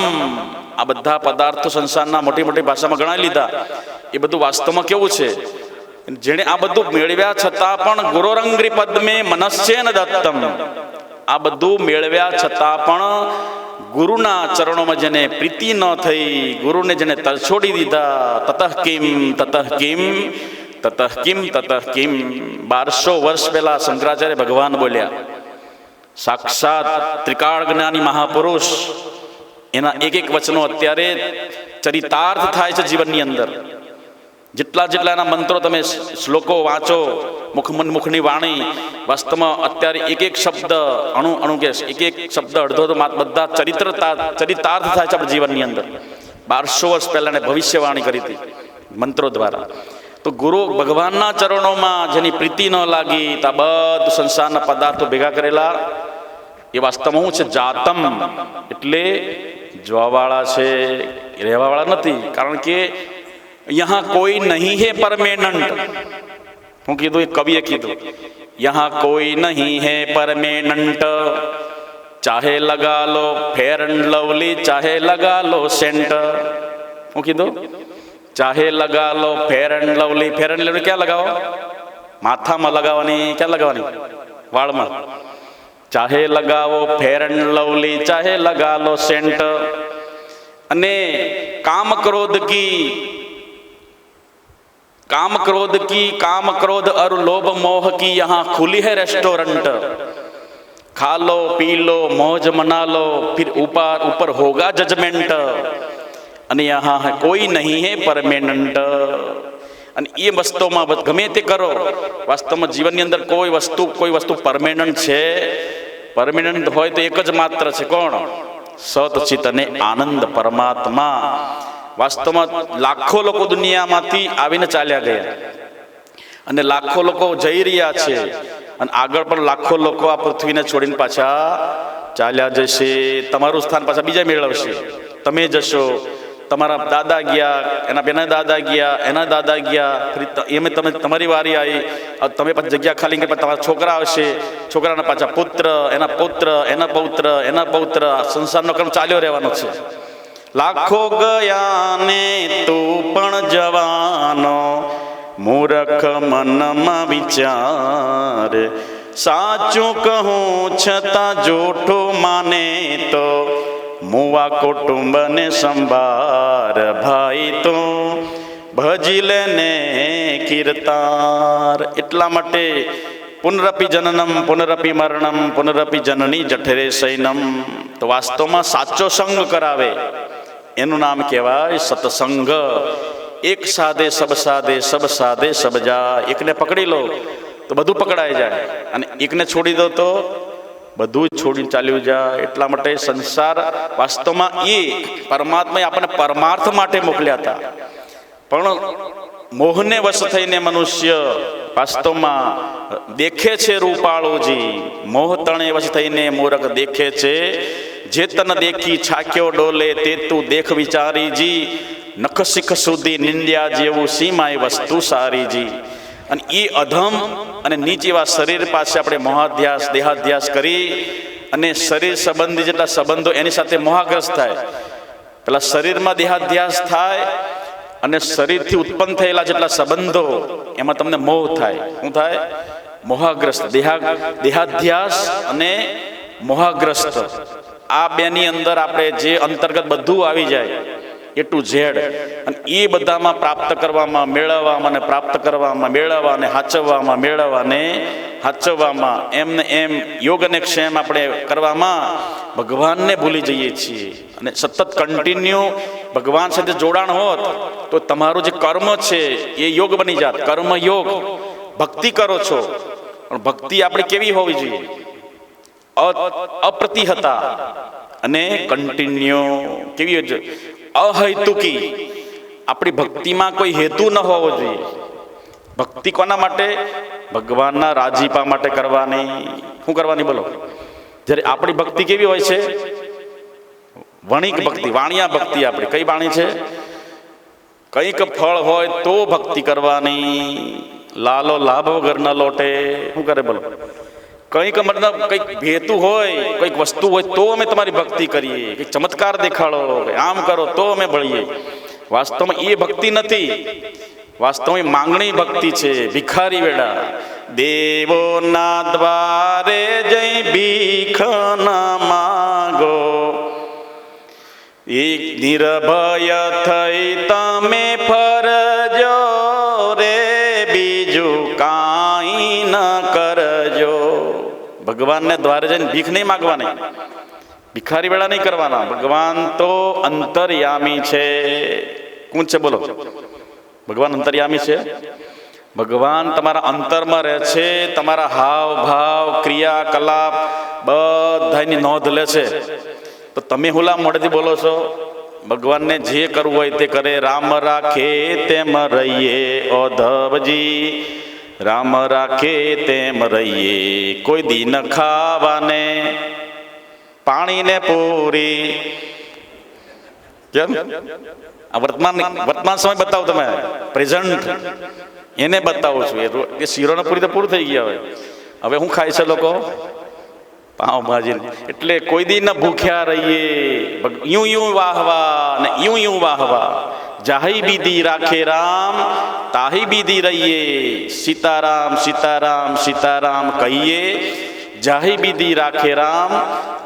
Speaker 1: આ બધા પદાર્થો સંસારના મોટી મોટી ભાષામાં ગણાવી લીધા. એ બધું વાસ્તવમાં કેવું છે? જેણે આ બધું મેળવ્યા છતાં પણ ગુરોરંગ્રી પદ્મે મનસ્યેન દત્તમ. આ બધું મેળવ્યા છતાં પણ ગુરુના ચરણોમાં જેને પ્રીતિ ન થઈ, ગુરુને જેને તરછોડી દીધા, તતઃ કિમ તતઃ કિમ તતઃ કિમ તતઃ કિમ. 1200 વર્ષ પહેલા શંકરાચાર્ય ભગવાન બોલ્યા. સાક્ષાત ત્રિકાળ જ્ઞાની મહાપુરુષ, એના એક એક વચનો અત્યારે ચરિતાર્થ થાય છે જીવનની અંદર. જેટલા જેટલા એના મંત્રો તમે શ્લોકો વાંચો, મુખની વાણી, વાસ્તવમાં અત્યારે એક એક શબ્દ અણુ અણુ કે એક એક શબ્દ અડધો તો બધા ચરિતાર્થ થાય છે આપણા જીવનની અંદર. 1200 વર્ષ પહેલા એને ભવિષ્યવાણી કરી હતી મંત્રો દ્વારા. તો ગુરુ ભગવાનના ચરણોમાં જેની પ્રીતિ ન લાગી, તો આ બધું સંસારના પદાર્થો ભેગા કરેલા એ વાસ્તવમાં શું છે? જાતમ એટલે જોવાવાળા છે, રહેવાવાળા નથી. કારણ કે યહાં કોઈ નહીં હે પરમેનન્ટ. હું કીધું, એ કવિએ કીધું, યહાં કોઈ નહીં હે પરમેનન્ટ. ચાહે લગા લો ફેર એન્ડ લવલી, ચાહે લગા લો સેન્ટ. હું કીધું, ચાહે લગા લો Fair and Lovely. Fair and Lovely ક્યાં લગાવો? માથામાં લગાવવાની. ક્યાં લગાવવાની? વાળમાં. ચાહે લગાવો ફેર એન્ડ લવલી, ચાહે લગા લો સેન્ટ. અને કામ ક્રોધ की काम क्रोध और लोभ मोह की यहाँ खुली है रेस्टोरेंट. खा लो पी लो मौज मना लो, फिर ऊपर होगा जजमेंट. અને यहाँ कोई नहीं है परमेनન્ટ. અને એ વસ્તુમાં ગમે તે કરો, વાસ્તવમાં જીવનની અંદર કોઈ વસ્તુ પરમેનન્ટ છે? પરમેનન્ટ હોય તો એક જ માત્ર છે. કોણ? સત ચિત અને આનંદ પરમાત્મા. વાસ્તવમાં લાખો લોકો દુનિયામાંથી આવીને ચાલ્યા ગયા, અને લાખો લોકો જઈ રહ્યા છે, અને આગળ પણ લાખો લોકો આ પૃથ્વીને છોડીને પાછા ચાલ્યા જશે. તમારું સ્થાન પાછા બીજા મેળવશે. તમે જશો, તમારા દાદા ગયા, એના બેના દાદા ગયા, એના દાદા ગયા, એમ તમારી વારી આવી, તમે પાછી જગ્યા ખાલી કરી, તમારા છોકરા આવશે, છોકરાના પાછા પુત્ર, એના પુત્ર, એના પૌત્ર, એના પૌત્ર. સંસારનો ક્રમ ચાલ્યો રહેવાનો છે. લાખો ગયા ને તું પણ જવાનો, મૂર્ખ મનમાં વિચાર. સાચું કહું છતાં જૂઠું માને તો, મુવા કુટુંબને સંભાર. ભાઈ તું ભજી લેને કીર્તાર. એટલા માટે પુનરપી જનનમ પુનરપી મરણમ પુનરપી જનની જઠરે શયનમ. તો વાસ્તવમાં સાચો સંગ કરાવે એનું નામ કહેવાય સત્સંગ. એક સાધે સબ સાધે સબ સાધે સબ જાય. એકને પકડી લો તો બધું પકડાઈ જાય, અને એકને છોડી દો તો બધું જ છોડીને ચાલ્યું જાય. એટલા માટે સંસાર વાસ્તવમાં એ પરમાત્માએ આપણને પરમાર્થ માટે મોકલ્યા હતા, પણ મોહને વશ થઈને મનુષ્ય વાસ્તવમાં દેખે છે રૂપાળોજી. મોહ તણે વશ થઈને મૂરખ દેખે છે. જે તન દેખી છાક્યો ડોલે તે તું દેખ વિચારીજી. નખ શીખ સુધી નિંદ્યા જેવું સીમાય વસ્તુ સારીજી. અને એ અધમ અને નીચ એવા શરીર પાસે આપણે મોહાધ્યાસ દેહાધ્યાસ કરી અને શરીર સંબંધી જેટલા સંબંધો એની સાથે મોહાગ્રસ્ત થાય. પેલા શરીરમાં દેહાધ્યાસ થાય અને શરીરથી ઉત્પન્ન થયેલા જેટલા સંબંધો એમાં તમને મોહ થાય. શું થાય? મોહાગ્રસ્ત. દેહાધ્યાસ અને મોહાગ્રસ્ત, આ બેની અંદર આપણે જે અંતર્ગત બધું આવી જાય એ ટુ ઝેડ. અને એ બધામાં પ્રાપ્ત કરવામાં મેળવવામાં અને પ્રાપ્ત કરવામાં મેળવવા અને હાચવવામાં મેળવવા ને હાચવવામાં એમને એમ યોગ અને ક્ષેમ આપણે કરવામાં ભગવાનને ભૂલી જઈએ છીએ. અને સતત કન્ટિન્યુ ભગવાન સાથે જોડાણ હોત તો તમારું જે કર્મ છે એ યોગ બની જાત. કર્મ યોગ. ભક્તિ કરો છો, પણ ભક્તિ આપણે કેવી હોવી જોઈએ? અપ્રતિહતા અને કન્ટિન્યુ. કેવી હોય છે? અહેતુકી. આપણી ભક્તિમાં કોઈ હેતુ ન હોવો જોઈએ. ભક્તિ કોના માટે? ભગવાનના રાજીપા માટે કરવાની. શું કરવાની બોલો? જ્યારે આપણી ભક્તિ કેવી હોય છે? વણિક ભક્તિ, વાણિયા ભક્તિ. આપણી કઈ વાણી છે? કંઈક ફળ હોય તો ભક્તિ કરવાની. લાલો લાભ વગર ન લોટે. શું કરે બોલો? કંઈક મતલબ કંઈક હેતુ હોય, કંઈક વસ્તુ હોય તો અમે તમારી ભક્તિ કરીએ. કંઈક ચમત્કાર દેખાડો, આમ કરો તો અમે ભળીએ. વાસ્તવમાં એ ભક્તિ નથી. વાસ્તવમાં માંગણી ભક્તિ છે. ભિખારી વેડા. દેવોના દ્વારે જઈ ભીખ ના માગો, એક નિર્ભય થઈ તમે ફરજો રે, બીજું કાંઈ ન કરજો. ભગવાનને દ્વારે જઈને ભીખ નહીં માગવાની, ભિખારી વેળા નહીં કરવાના. ભગવાન તો અંતર્યામી છે. કોણ છે બોલો? ભગવાન અંતર્યામી છે. ભગવાન તમારા અંતરમાં રહે છે. તમારા હાવ ભાવ ક્રિયાકલાપ બધાની નોંધ લે છે. તો તમે હુલા મોઢેથી બોલો છો? ભગવાનને જે કરવું હોય તે કરે. રામ રાખે તેમ રહીએ ઓધવજી, રામ રાખે તેમ રહીએ. કોઈ દિન ખાવાને પાણીને પૂરી. કેમ? આ વર્તમાન સમય બતાવો તમે, પ્રેઝન્ટ એને બતાવું છું. એ શીરોને પૂરી તો પૂરું થઈ ગયા. હવે શું ખાય છે લોકો? પાવભાજી. એટલે કોઈ દી ન ભૂખ્યા રહીએ. યું યું વાહવા ને યું યું વાહવા. જાહી બીધી રાખે રામ, તાહી બીધી રહીએ. સીતારામ સીતારામ સીતારામ કહીએ. જાહી બીધી રાખે રામ,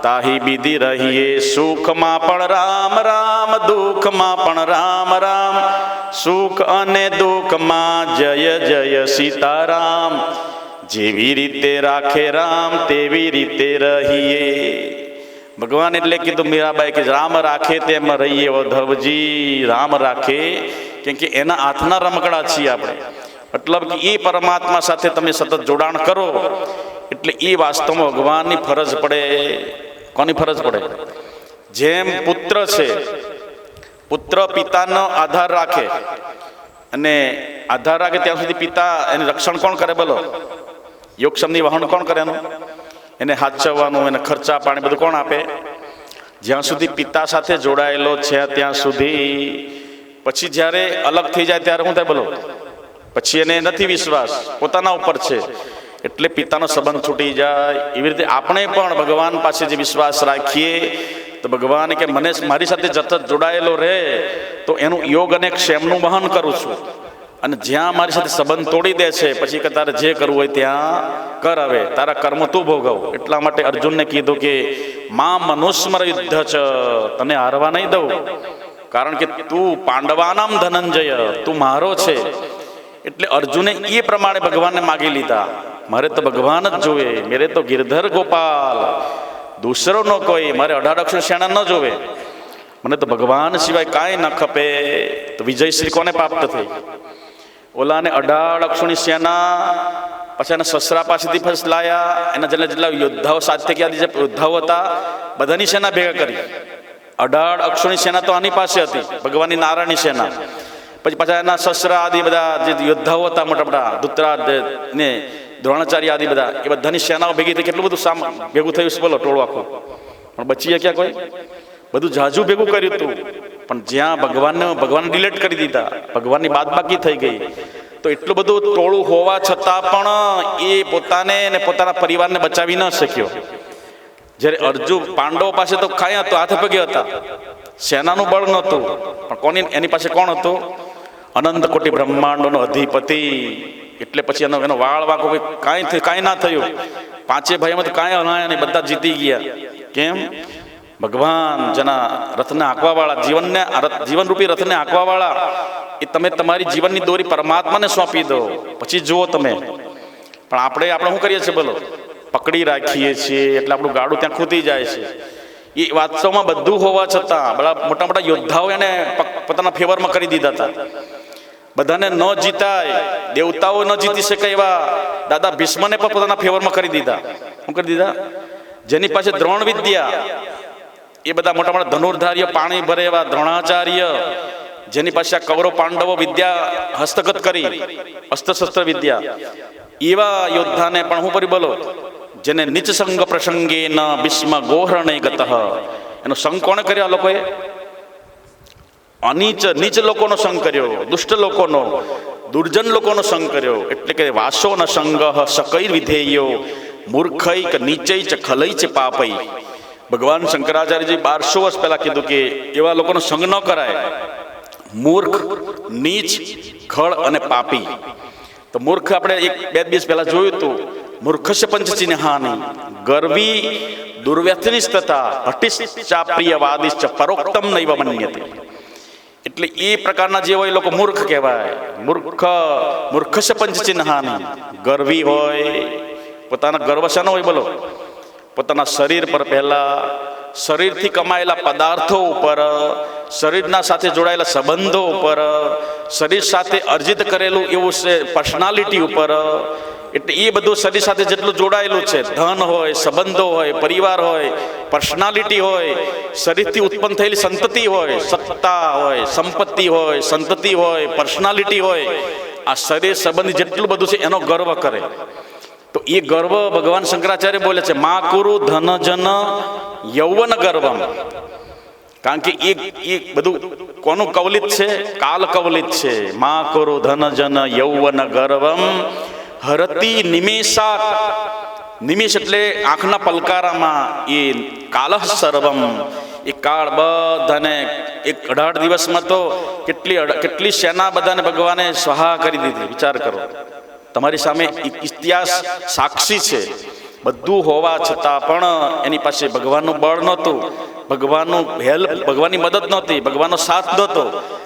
Speaker 1: તાહી બીધી રહીએ. સુખમાં પણ રામ રામ, દુઃખમાં પણ રામ રામ. સુખ અને દુઃખમાં જય જય સીતારામ. જેવી રીતે રાખે રામ તેવી રીતે રહીએ. ભગવાન એટલે કીધું મીરાબાઈ કે રામ રાખે તેમ રહીએ ઓધવજી. રામ રાખે કેમ કે એના હાથના રમકડા છીએ આપણે. મતલબ કે એ પરમાત્મા સાથે તમે સતત જોડાણ કરો એટલે એ વાસ્તવમાં ભગવાનની ફરજ પડે. કોની ફરજ પડે? જેમ પુત્ર છે, પુત્ર પિતાનો આધાર રાખે અને આધાર રાખે ત્યાં સુધી પિતા એનું રક્ષણ કોણ કરે બોલો? યોગક્ષમની વહન કોણ કરે? એનું એને હાચવવાનું, એને ખર્ચા પાણી બધું કોણ આપે? જ્યાં સુધી પિતા સાથે જોડાયેલો છે ત્યાં સુધી. પછી જ્યારે અલગ થઈ જાય ત્યારે શું થાય બોલો? પછી એને નથી વિશ્વાસ, પોતાના ઉપર છે એટલે પિતાનો સંબંધ છૂટી જાય. એવી રીતે આપણે પણ ભગવાન પાસે જે વિશ્વાસ રાખીએ તો ભગવાન કે મને મારી સાથે સતત જોડાયેલો રહે તો એનું યોગ અને ક્ષેમનું વહન કરું છું. અને જ્યાં મારી સાથે સંબંધ તોડી દે છે પછી કે તારે જે કરવું હોય ત્યાં કર, હવે તારા કર્મ તું ભોગવ. એટલા માટે અર્જુનને કીધું કે મા મનુસ્મર યુદ્ધ છે, તને હારવા નહીં દઉં. કારણ કે તું પાંડવાનામ ધનંજય, તું મારો છે. એટલે અર્જુને એ પ્રમાણે ભગવાનને માગી લીધા. મારે તો ભગવાન જ જોવે, મેરે તો ગિરધર ગોપાલ, દૂસરો નો કોઈ, મારે 18 અક્ષર શેણા ન જોવે, મને તો ભગવાન સિવાય કાંઈ ન ખપે. તો વિજયશ્રી કોને પ્રાપ્ત થઈ? ઓલાને 18 અક્ષરની સેના, પછી એના સસરા પાસેથી ફર્સ્ટ લાયા, એના જેટલા યોદ્ધાઓ સાથે જે યોદ્ધાઓ હતા બધાની સેના ભેગા કરી. 18 અક્ષરની સેના તો આની પાસે હતી, ભગવાનની નારાયણની સેના. પછી પાછા એના સસરા આદિ બધા જે યોદ્ધાઓ હતા મોટા મોટા, ધૃતરાજ ને દ્રોણાચાર્ય આદિ બધા, એ બધાની સેનાઓ ભેગી થઈ. કેટલું બધું ભેગું થયું બોલો, ટોળું આખું. પણ બચીએ ક્યાં કોઈ? બધું જાજુ ભેગું કર્યું હતું, પણ જ્યાં ભગવાન ડિલેટ કરી દીધા, ભગવાનની બાદબાકી થઈ ગઈ. તો એટલું બધું ટોળું હોવા છતાં પણ એ પોતાને અને પોતાના પરિવારને બચાવી ન શક્યો. જ્યારે અર્જુન પાંડવો પાસે તો કાંઈ હતું, હાથે પગે હતા, સેનાનું બળ નહોતું, પણ એની પાસે કોણ હતું? અનંત કોટી બ્રહ્માંડોનો અધિપતિ. એટલે પછી એનો વાળ વાંકો કાંઈ ના થયું. 5 ભાઈમાં તો કાંઈ હલાયા નહીં, બધા જીતી ગયા. કેમ? ભગવાન જેના રથને આંકવાવાળા, જીવનરૂપી રથને આંકવાવાળા, એ તમે તમારી જીવનની દોરી પરમાત્માને સોંપી દો, પછી જુઓ તમે. પણ આપણે શું કરીએ છીએ બોલો? પકડી રાખીએ છીએ એટલે આપણું ગાડું ત્યાં ખૂટી જાય છે. એ વાસ્તવમાં બધું હોવા છતાં બધા મોટા મોટા યોદ્ધાઓ એને પોતાના ફેવરમાં કરી દીધા હતા. બધાને ન જીતાય, દેવતાઓ ન જીતી શકે એવા દાદા ભીષ્મને પણ પોતાના ફેવરમાં કરી દીધા. શું કરી દીધા? જેની પાસે દ્રોણ વિદ્યા, એ બધા મોટા મોટા ધનુર્ધાર્ય, પાણી ભરે એવા દ્રોણાચાર્ય, જેની પાસે આ કૌરવ પાંડવો વિદ્યા હસ્તગત કરી, અસ્ત્ર વિદ્યા, એવા યોદ્ધાને પણ હું કરી બોલો, જેને નીચ સંગ પ્રસંગે ન ભીષ્મ ગોહરણે ગતઃ. એનો સંગ કોણે કર્યો? આ લોકોએ નીચ લોકોનો સંગ કર્યો, દુષ્ટ લોકોનો, દુર્જન લોકોનો સંગ કર્યો. એટલે કે વાસો ન સંગ શકૈર વિધેયો મૂર્ખૈક નીચૈ ચ ખલૈ ચ પાપૈ. ભગવાન શંકરાચાર્યજી 1200 વર્ષ પહેલા કીધું કે એવા લોકોનો સંગ ન કરાય, મૂર્ખ, નીચ, ખળ અને પાપી. તો મૂર્ખ આપણે 2 દિવસ પહેલા જોયું હતું. મૂર્ખસ્ય પંચચિહ્નાનિ, ગર્વી, દુર્વ્યસનિસ્તથા હઠિશ્ચાપ્રિયવાદિશ્ચ પરોક્તમ નૈવ મન્યતે. એટલે એ પ્રકારના જે હોય એ લોકો મૂર્ખ કહેવાય. મૂર્ખસ્ય પંચચિહ્નાનિ, ગર્વી હોય, પોતાના ગર્વ શાનો હોય બોલો? પોતાના શરીર પર, પહેલા શરીરથી કમાયેલા પદાર્થો ઉપર, શરીરના સાથે જોડાયેલા સંબંધો ઉપર, શરીર સાથે અર્જિત કરેલું એવું પર્સનાલિટી ઉપર. એટલે એ બધું શરીર સાથે જેટલું જોડાયેલું છે, ધન હોય, સંબંધો હોય, પરિવાર હોય, પર્સનાલિટી હોય, શરીરથી ઉત્પન્ન થયેલી સંતતિ હોય, સત્તા હોય, સંપત્તિ હોય, સંતતિ હોય, પર્સનાલિટી હોય, આ શરીર સંબંધી જેટલું બધું છે એનો ગર્વ કરે. તો એ ગર્વ ભગવાન શંકરાચાર્ય બોલે છે, મા કુરુ ધન જન યૌવન ગર્વમ. કારણ કે એ બધું કોનું કવલિત છે? કાલ કવલિત છે. મા કુરુ ધન જન યૌવન ગર્વમ હરતી નિમેષાત. નિમેષ એટલે આંખના પલકારામાં. એ કાલઃ સર્વમ, એ કાળ બધાને 18 દિવસમાં તો કેટલી સેના બધાને ભગવાને સ્વાહા કરી દીધી. વિચાર કરો, તમારી સામે ઇતિહાસ સાક્ષી છે. બધું હોવા છતાં પણ એની પાસે ભગવાનનું બળ નહોતું, ભગવાનનું હેલ્પ, ભગવાનની મદદ નહોતી, ભગવાનનો સાથ નહોતો.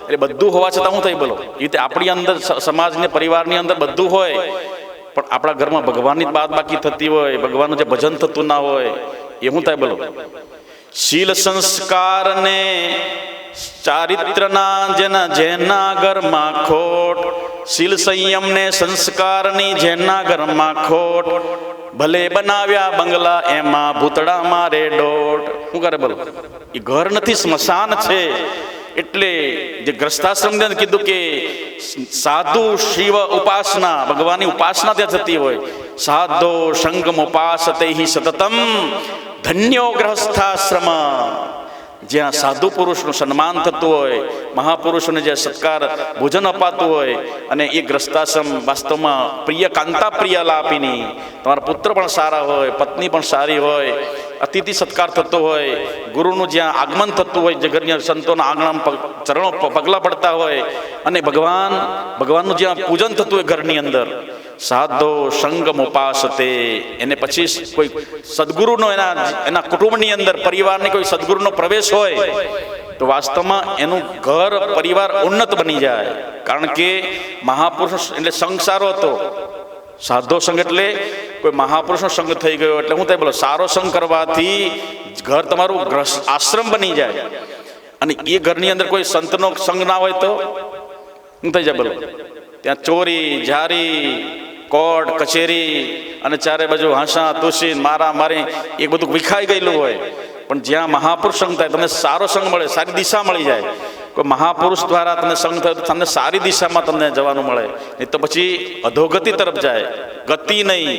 Speaker 1: એટલે બધું હોવા છતાં શું થઈ બોલો? એ રીતે આપણી અંદર, સમાજને, પરિવારની અંદર બધું હોય, પણ આપણા ઘરમાં ભગવાનની બાદબાકી થતી હોય, ભગવાનનું જે ભજન થતું ના હોય, એ શું થાય બોલો? શીલ સંસ્કારને ચારિત્રના જેના ઘરમાં ખોટ, શીલ સંયમને સંસ્કારની જેના ઘરમાં ખોટ, ભલે બનાવ્યા બંગલા એમાં ભૂતડા મારે દોટ. શું કરે બોલો? એ ઘર નથી, સ્મશાન છે. એટલે જે ગ્રસ્તાશ્રમને કીધું કે સાધુ શિવ ઉપાસના, ભગવાનની ઉપાસના ત્યાં થતી હોય. સાધો સંગમ ઉપાસતે સતતમ ધન્યો ગ્રહસ્થાશ્રમ. જ્યાં સાધુ પુરુષનું સન્માન થતું હોય, મહાપુરુષોને જે સત્કાર ભોજન અપાતું હોય, અને એ ગ્રસ્તાશ્રમ વાસ્તવમાં પ્રિય કાંતા પ્રિય લાપીની. તમારા પુત્ર પણ સારા હોય, પત્ની પણ સારી હોય, અતિથિ સત્કાર થતો હોય, ગુરુનું જ્યાં આગમન થતું હોય, જગતના સંતોના આંગણામાં ચરણો પગલા પડતા હોય, અને ભગવાનનું જ્યાં પૂજન થતું હોય ઘરની અંદર, સાધો સંગમ ઉપાસતે. એને પછી કોઈ સદગુરુનો એના કુટુંબની અંદર, પરિવારની કોઈ સદગુરુનો પ્રવેશ હોય તો વાસ્તવમાં એનું ઘર, પરિવાર ઉન્નત બની જાય. કારણ કે મહાપુરુષ એટલે સંસારો હતો, સાધો સંગ એટલે કોઈ મહાપુરુષનો સંગ થઈ ગયો એટલે હું તે બોલો સારો સંગ કરવાથી ઘર તમારું આશ્રમ બની જાય. અને એ ઘરની અંદર કોઈ સંતનો સંગ ના હોય તો શું થઈ જાય બોલો? ત્યાં ચોરી જારી કોર્ટ કચેરી અને ચારે બાજુ હાંસા તુસી મારા મારી એ બધું વિખાઈ ગયેલું હોય. પણ જ્યાં મહાપુરુષ સંગ થાય તમને સારો સંગ મળે, સારી દિશા મળી જાય. કોઈ મહાપુરુષ દ્વારા તમને સંગ થયો તો તમને સારી દિશામાં તમને જવાનું મળે. નહીં તો પછી અધોગતિ તરફ જાય. ગતિ નહીં,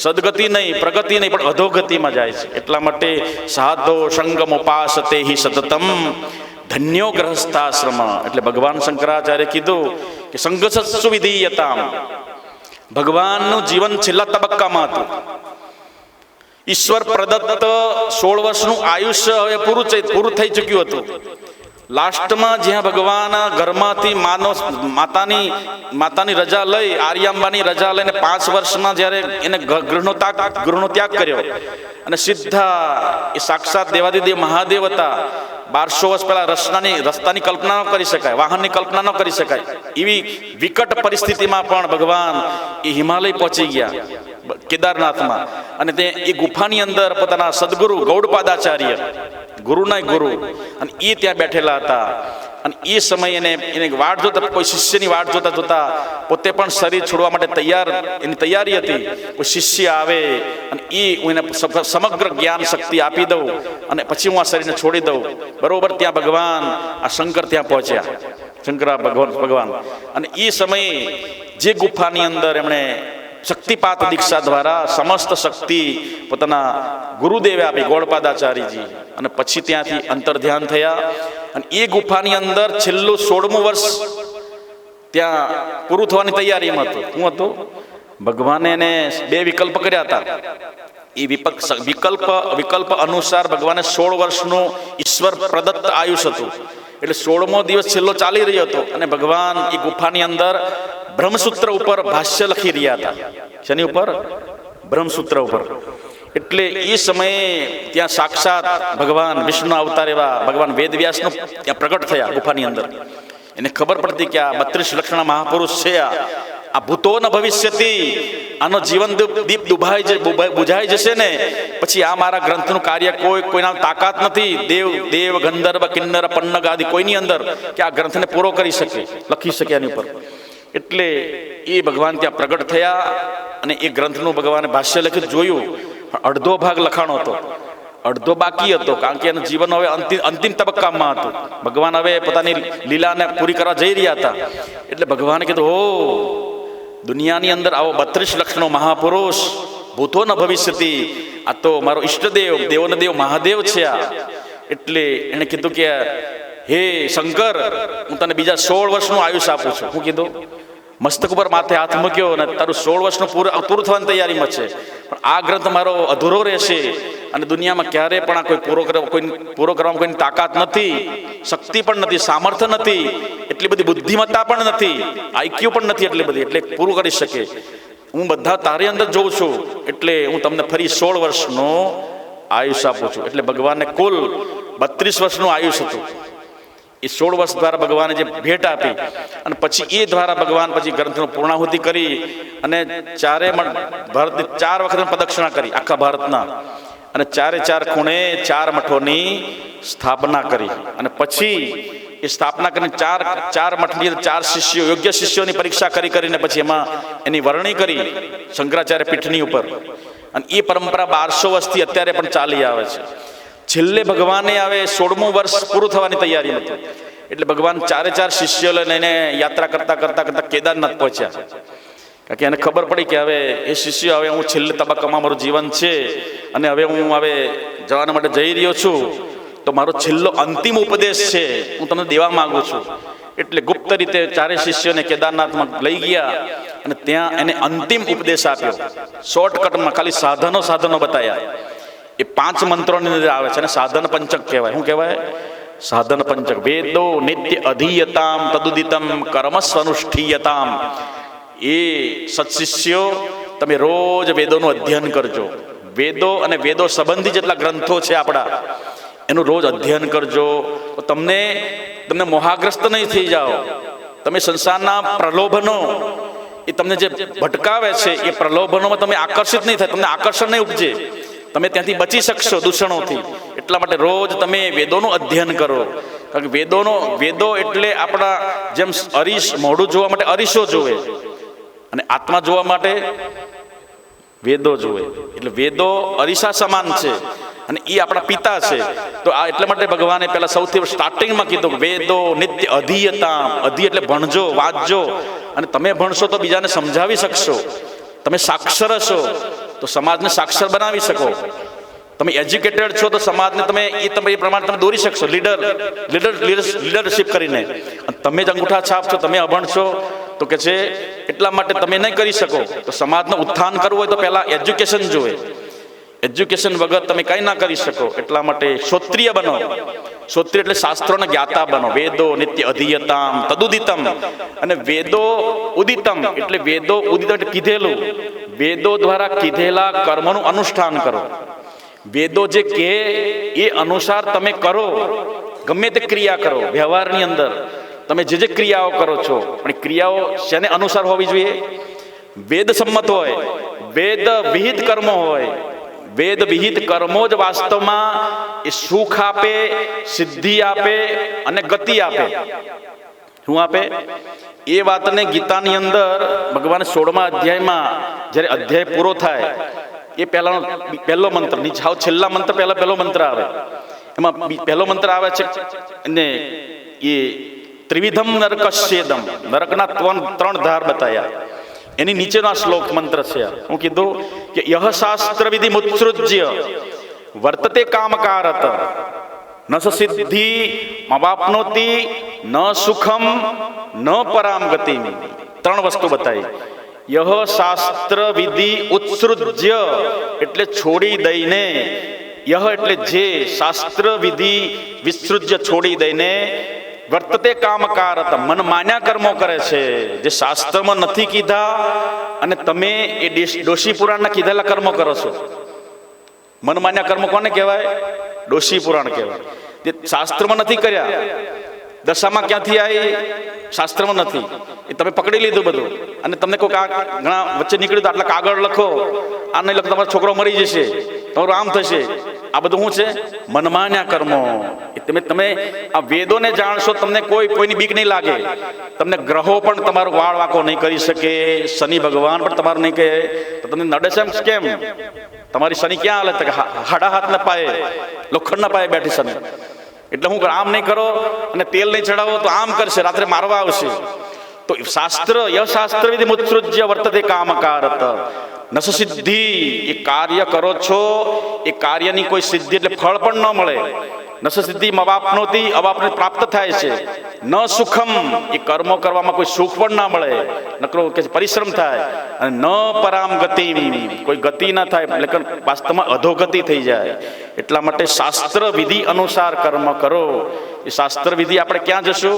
Speaker 1: સદગતિ નહીં, પ્રગતિ નહીં, પણ અધોગતિમાં જાય છે. એટલા માટે સાધો સંગમ ઉપાસતે હિ સતતમ ધન્યો ગ્રહસ્થાશ્રમ. એટલે ભગવાન શંકરાચાર્ય કીધું કે સંઘસત્સુ વિધીયતામ. ભગવાનનું જીવન છેલ્લા તબક્કામાં હતું. ઈશ્વર પ્રદત્ત 16 વર્ષનું આયુષ્ય હવે પૂરું થઈ ચૂક્યું હતું. લાસ્ટમાં જ્યાં ભગવાન ઘરમાંથી માતાની રજા લઈ, આર્યાંબાની રજા લઈને 5 વર્ષમાં જ્યારે એને ગૃહનો ત્યાગ કર્યો અને સીધા એ સાક્ષાત દેવાદિદેવ મહાદેવ હતા. 1200 વર્ષ પહેલા રસ્તાની કલ્પના ન કરી શકાય, વાહનની કલ્પના ન કરી શકાય એવી વિકટ પરિસ્થિતિમાં પણ ભગવાન એ હિમાલય પહોંચી ગયા કેદારનાથમાં. અને તે એ ગુફાની અંદર પોતાના સદગુરુ ગૌડપાદાચાર્ય, ગુરુના ગુરુ, અને એ ત્યાં બેઠેલા હતા. અને એ સમયે એને વાટ જોતા, કોઈ શિષ્યની વાટ જોતા જોતા પોતે પણ શરીર છોડવા માટે એની તૈયારી હતી. કોઈ શિષ્ય આવે અને હું એને સમગ્ર જ્ઞાન શક્તિ આપી દઉં અને પછી હું આ શરીરને છોડી દઉં. બરોબર ત્યાં ભગવાન આ શંકર ત્યાં પહોંચ્યા, શંકરા ભગવાન. અને એ સમયે જે ગુફાની અંદર એમણે શક્તિપાત દીક્ષા દ્વારા સમસ્ત શક્તિ પોતાના ગુરુદેવે આપી, ગૌડપાદાચાર્યજી. અને પછી ત્યાંથી અંતર્ધ્યાન થયા. અને એ ગુફાની અંદર છેલ્લું 16મું વર્ષ ત્યાં પૂરું થવાની તૈયારીમાં હતું. શું હતું? ભગવાને એને 2 વિકલ્પ કર્યા હતા. એ વિકલ્પ અનુસાર ભગવાને 16 વર્ષનું ઈશ્વર પ્રદત્ત આયુષ હતું. એટલે 16મો દિવસ છેલ્લો ચાલી રહ્યો હતો અને ભગવાન એ ગુફાની અંદર બ્રહ્મસૂત્ર ઉપર ભાષ્ય લખી રહ્યા હતા. શેની ઉપર? બ્રહ્મસૂત્ર ઉપર. એટલે એ સમયે ત્યાં સાક્ષાત ભગવાન વિષ્ણુ અવતાર એવા ભગવાન વેદવ્યાસનું ત્યાં પ્રગટ થયા ગુફાની અંદર. એને ખબર પડતી કે આ 32 લક્ષણા મહાપુરુષ છે, આ ભૂતો ન ભવિષ્યતિ, આનો જીવન દીપ બુઝાઈ જશે ને પછી આ મારા ગ્રંથનું કાર્ય કોઈના તાકાત નથી, દેવ ગંધર્વ કિન્નર પન્નગ આદિ કોઈની અંદર કે આ ગ્રંથને પૂરો કરી શકે, લખી શકે આની ઉપર. એટલે એ ભગવાન ત્યાં પ્રગટ થયા અને એ ગ્રંથનું ભગવાને ભાષ્ય લખ્યું. જોયું અડધો ભાગ લખાણો હતો, અડધો બાકી હતો, કારણ કે એનું જીવન હવે અંતિમ તબક્કામાં હતું. ભગવાન હવે પોતાની લીલાને પૂરી કરવા જઈ રહ્યા હતા. એટલે ભગવાને કીધું, હો દુનિયાની અંદર આવો 32 લક્ષણો મહાપુરુષ, ભૂતો ન ભવિષ્યતિ, આ તો મારો ઈષ્ટદેવ, દેવોનો દેવ મહાદેવ છે આ. એટલે એને કીધું કે હે શંકર, હું તને બીજા 16 વર્ષનું આયુષ આપું છું. હું કીધું? મસ્તક ઉપર માથે હાથ મૂક્યો અને તારું 16 વર્ષનું પૂરું થવાની તૈયારીમાં છે, પણ આ ગ્રંથ મારો અધૂરો રહેશે અને દુનિયામાં ક્યારે પણ આ કોઈ પૂરો કરવામાં કોઈની તાકાત નથી, શક્તિ પણ નથી, સામર્થ્ય નથી, એટલી બધી બુદ્ધિમત્તા પણ નથી, આઈક્યુ પણ નથી એટલી બધી, એટલે પૂરું કરી શકે. હું બધા તારી અંદર જોઉં છું, એટલે હું તમને ફરી 16 વર્ષનો આયુષ આપું છું. એટલે ભગવાનને કુલ 32 વર્ષનું આયુષ હતું. એ 16 વર્ષ દ્વારા ભગવાને જે ભેટ આપી અને પછી એ દ્વારા ભગવાન પછી ગ્રંથનું પૂર્ણાહુતિ કરી અને ભારતની 4 વખત પ્રદક્ષિણા કરી આખા ભારતના, અને 4 ખૂણે 4 મઠોની સ્થાપના કરી. અને પછી એ સ્થાપના કરીને 4 મઠની 4 શિષ્યો, યોગ્ય શિષ્યોની પરીક્ષા કરીને પછી એમાં એની વરણી કરી શંકરાચાર્ય પીઠની ઉપર. અને એ પરંપરા 1200 વર્ષથી અત્યારે પણ ચાલી આવે છે. છેલ્લે ભગવાને હવે 16મું વર્ષ પૂરું થવાની તૈયારી હતી. એટલે ભગવાન 4 શિષ્યો લઈને યાત્રા કરતા કેદારનાથ પહોંચ્યા. કારણ કે એને ખબર પડી કે હવે એ શિષ્ય, હવે હું છેલ્લે તબક્કામાં મારું જીવન છે અને હવે હું જવાના માટે જઈ રહ્યો છું, તો મારો છેલ્લો અંતિમ ઉપદેશ છે, હું તમને દેવા માંગુ છું. એટલે ગુપ્ત રીતે 4 શિષ્યોને કેદારનાથમાં લઈ ગયા અને ત્યાં એને અંતિમ ઉપદેશ આપ્યો. શોર્ટકટમાં ખાલી સાધનો બતાવ્યા. એ 5 મંત્રોની અંદર આવે છે અને સાધન પંચક કહેવાય. શું કહેવાય? સાધન પંચક. વેદો નિત્ય અધીયતામ તદુદિતમ કર્મસ્વનુષ્ઠીયતામ. એ સત્શિષ્યો, તમે રોજ વેદોનું અધ્યયન કરજો. વેદો અને વેદો સંબંધી જેટલા ગ્રંથો છે આપણા, એનું રોજ અધ્યયન કરજો. તો તમને મોહાગ્રસ્ત નહીં થઈ જાઓ. તમે સંસારના પ્રલોભનો એ તમને જે ભટકાવે છે એ પ્રલોભનોમાં તમે આકર્ષિત નહીં થાય, તમને આકર્ષણ નહીં ઉપજે, તમે ત્યાંથી બચી શકશો દૂષણોથી. એટલા માટે રોજ તમે વેદોનું અધ્યયન કરો. કારણ કે વેદો એટલે આપણા જેમ અરીસ મોઢું જોવા માટે અરીસો જોવે અને આત્મા જોવા માટે વેદો જોવે. એટલે વેદો અરીસા સમાન છે અને એ આપણા પિતા છે. તો આ એટલા માટે ભગવાને પહેલા સૌથી સ્ટાર્ટિંગમાં કીધું વેદો નિત્ય અધીયતા. અધિ એટલે ભણજો, વાંચજો, અને તમે ભણશો તો બીજાને સમજાવી શકશો. તમે સાક્ષર હશો તો સમાજને સાક્ષર બનાવી શકો. તમે એજ્યુકેટેડ છો તો સમાજને તમે એ પ્રમાણે તમે દોરી શકશો, લીડરશિપ કરીને. તમે જ અંગૂઠા છાપ છો, તમે અભણ છો તો કે છે એટલા માટે તમે નહીં કરી શકો. તો સમાજનું ઉત્થાન કરવું હોય તો પહેલા એજ્યુકેશન જોઈએ. એજ્યુકેશન વગર તમે કંઈ ના કરી શકો. એટલા માટે શ્રોત્રિય બનો. શ્રોત્રિય એટલે શાસ્ત્રોના જ્ઞાતા બનો. વેદો નિત્ય અધીયતામ તદુદિતમ. અને વેદો ઉદિતમ એટલે વેદો ઉદિત એટલે કીધેલું. વેદો દ્વારા કીધેલા કર્મનું અનુષ્ઠાન કરો. વેદો જે કહે એ અનુસાર તમે કરો. ગમે તે ક્રિયા કરો વ્યવહારની અંદર, તમે જે ક્રિયાઓ કરો છો પણ ક્રિયાઓ શેને અનુસાર હોવી જોઈએ? વેદ સંમત હોય, વેદ વિહિત કર્મો હોય. વેદ વિહિત કર્મો જ વાસ્તવમાં એ સુખ આપે, સિદ્ધિ આપે અને ગતિ આપે. શું આપે? એ વાતને ગીતાની અંદર ભગવાન 16મા અધ્યાયમાં જ્યારે અધ્યાય પૂરો થાય એ પહેલો મંત્ર, નીચે છેલ્લા મંત્ર પહેલો મંત્ર આવે. એમાં પહેલો મંત્ર આવે છે અને એ ત્રિવિધમ નરકસ્યેદમ, નરકના ત્રણ ધાર બતાયા. એની નીચેનો આ શ્લોક મંત્ર છે. હું કીધું કે યહ શાસ્ત્ર વિધિ મુત્સૃજ્ય વર્તતે કામકારત ન સિદ્ધિ મવાપ્નોતિ ન સુખમ ન પરામ ગતિ. ત્રણ વસ્તુ બતાવી. યહ શાસ્ત્ર વિધિ ઉત્સૃજ્ય એટલે છોડી દઈને, યહ એટલે જે, શાસ્ત્ર વિધિ વિસૃજ્ય છોડી દઈને, વર્તતે કામકારત મન માન્યા કર્મો કરે છે જે શાસ્ત્રમાં નથી કીધા અને તમે એ ડોશી પુરાણના કીધેલા કર્મો કરો છો. મન માન્યા કર્મો કોને કહેવાય? ડોશી પુરાણ કહેવાય. જે શાસ્ત્રમાં નથી કર્યા. દશામાં ક્યાંથી આવી? શાસ્ત્રમાં નથી. એ તમે પકડી લીધું બધું અને તમને કોઈ ઘણા વચ્ચે નીકળ્યું તો આટલા કાગળ લખો, આ નહીં લખો તમારો છોકરો મરી જશે, તમારું આમ થશે. આ બધું શું છે? મનમાન્યા કર્મો. તમે આ વેદોને જાણશો, તમને કોઈની બીક નહીં લાગે. તમને ગ્રહો પણ તમારો વાળ વાંકો નહીં કરી શકે, શનિ ભગવાન પણ તમારું નહીં કહે. તો તમને નડે છે કેમ? તમારી શનિ ક્યાં હાલે? હાડા હાથ ના પાયે, લોખંડના પાયે બેઠી શનિ. એટલે હું આમ નહીં કરો અને તેલ નહીં ચડાવો તો આમ કરશે, રાત્રે મારવા આવશે. તો શાસ્ત્ર શાસ્ત્ર વિધિ મુત્સૃજ્ય વર્તતે કામકારત નસ સિદ્ધિ. એ કાર્ય કરો છો એ કાર્યની કોઈ સિદ્ધિ એટલે ફળ પણ ન મળે. નસ સિદ્ધિ અવાપનોતી, અવાપને પ્રાપ્ત થાય છે. ન સુખમ, એ કર્મો કરવામાં કોઈ સુખ પણ ના મળે, નકરો કે પરિશ્રમ થાય. અને ન પરામ ગતિ, કોઈ ગતિ ના થાય, એટલે વાસ્તવમાં અધોગતિ થઈ જાય. એટલા માટે શાસ્ત્ર વિધિ અનુસાર કર્મ કરો. એ શાસ્ત્ર વિધિ આપણે ક્યાં જશું?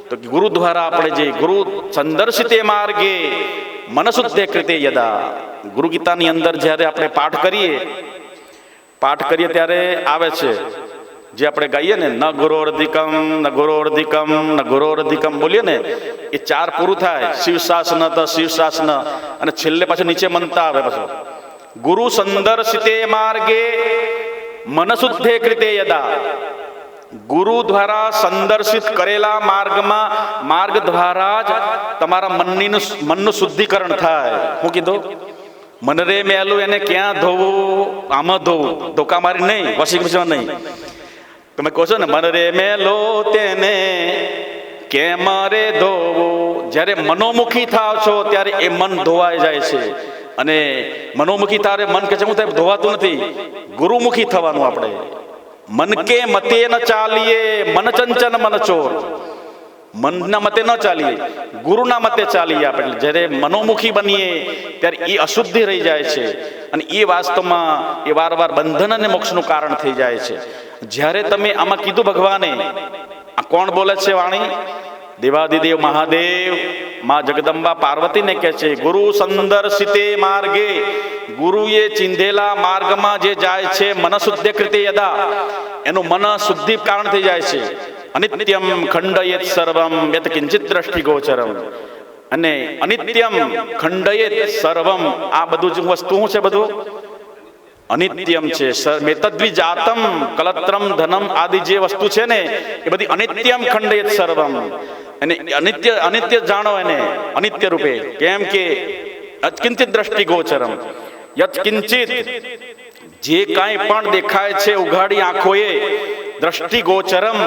Speaker 1: તો ગુરુ દ્વારા આપણે જે ગુરુ સંદર્શિતે માર્ગે મનશુદ્ધે કૃતે યદા. ગુરુ ગીતાની અંદર જ્યારે આપણે પાઠ કરીએ ત્યારે આવે છે જે આપણે ગાઈએ ને, ન ગુરોર્ધિકમ ન ગુરોર્ધિકમ ન ગુરોર્ધિકમ બોલીએ ને, એ ચાર પૂરું થાય. શિવશાસન ત શિવશાસન, અને છેલ્લે પાછું નીચે મંતા આવે પાછું ગુરુ સંદર્શિતે માર્ગે મનશુદ્ધે કૃતે યદા. ગુરુ દ્વારા સંદર્શિત કરેલા માર્ગમાં, માર્ગ દ્વારા જ તમારા મનનું શુદ્ધિકરણ થાય. હું કીધું? મન રે મેલું એને ક્યાં ધોવું? આમાં ધોવું, ધોકા મારી નહીં, વોશિંગ મશીન નહીં. તમે કહો છો ને મન રે મેલો તેને કેમ રે ધોવું. જ્યારે મનોમુખી થાવ છો ત્યારે એ મન ધોવાઈ જાય છે. અને મનોમુખી તારે મન કે છે હું થાય ધોવાતું નથી. ગુરુમુખી થવાનું આપણે. મન કે મતે ન ચાલીએ, મન ચંચન મન ચોર. મનના મતે ન ચાલીએ, ગુરુના મતે ચાલીએ આપણે. જ્યારે મનોમુખી બનીએ ત્યારે એ અશુદ્ધિ રહી જાય છે અને એ વાસ્તવમાં એ વારવાર બંધન અને મોક્ષનું કારણ થઈ જાય છે. જ્યારે તમે આમાં કીધું ભગવાને, આ કોણ બોલે છે વાણી? દેવાદિદેવ મહાદેવ માં જગદંબા પાર્વતીને કહે છે ગુરુ સંદર્શિતે માર્ગે. ગુરુએ ચિંધેલા માર્ગમાં જે જાય છે, મન શુદ્ધ કૃતે યદા, એનું મન શુદ્ધિ કારણ થઈ જાય છે. અનિત્યમ ખંડયત સર્વમ યત કિંચિત દ્રષ્ટિ ગોચરમ. અને અનિત્યમ ખંડયેત સર્વમ, આ બધું જ વસ્તુ શું છે? બધું અનિત્યમ છે. મેતદ્વિજાતમ કલત્રમ ધનમ આદિ જે વસ્તુ છે ને એ બધી અનિત્યમ ખંડયેત સર્વમ. અને અનિત્ય અનિત્ય જાણો એને અનિત્ય રૂપે. કેમ કે યત્કિંચિત દ્રષ્ટિ ગોચરમ, યત્કિંચિત જે કાંઈ પણ દેખાય છે ઉઘાડી આંખોએ, દ્રષ્ટિ ગોચરમ,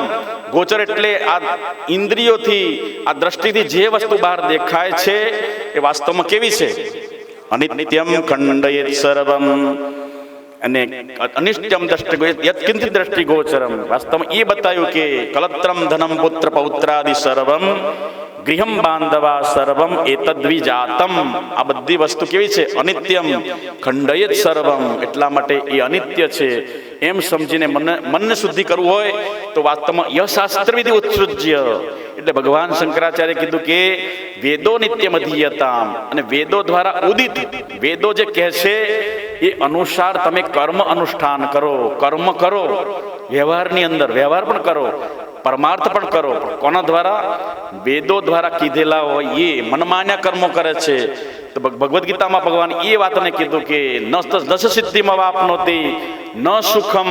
Speaker 1: ગોચર એટલે આ ઇન્દ્રિયોથી, આ દ્રષ્ટિથી જે વસ્તુ બહાર દેખાય છે એ વાસ્તવમાં કેવી છે? અનિત્યમ ખંડયેત સર્વમ. અને અનિષ્ટમ દ્રષ્ટિ યત્કિંચિત દ્રષ્ટિ ગોચરમ, વાસ્તવમાં એ બતાવ્યું કે કલત્રમ ધનમ પુત્ર પૌત્રાદિ સર્વમ ગૃહમ બાંધવા સર્વમ એતદ્વિજાતમ. આ બધી વસ્તુ કેવી છે? અનિત્યમ ખંડયેત સર્વમ. એટલા માટે એ અનિત્ય છે એમ સમજીને મનને શુદ્ધિ કરવું હોય તો વાસ્તવમાં યશાસ્ત્ર વિધિ ઉત્સૃજ્ય, એટલે ભગવાન શંકરાચાર્ય કીધું કે વેદો નિત્યમ અધીયતામ, અને વેદો દ્વારા ઉદિત વેદો જે કહે છે એ અનુસાર તમે કર્મ અનુષ્ઠાન કરો, કર્મ કરો, વ્યવહારની અંદર વ્યવહાર પણ કરો, પરમાર્થ પણ કરો. કોના દ્વારા? વેદો દ્વારા કીધેલા હોય એ મનમાન્યા કર્મો કરે છે. તો ભગવદ્ ગીતામાં ભગવાન એ વાતને કીધું કે ન સિદ્ધિમાં વાપનોતી ન સુખમ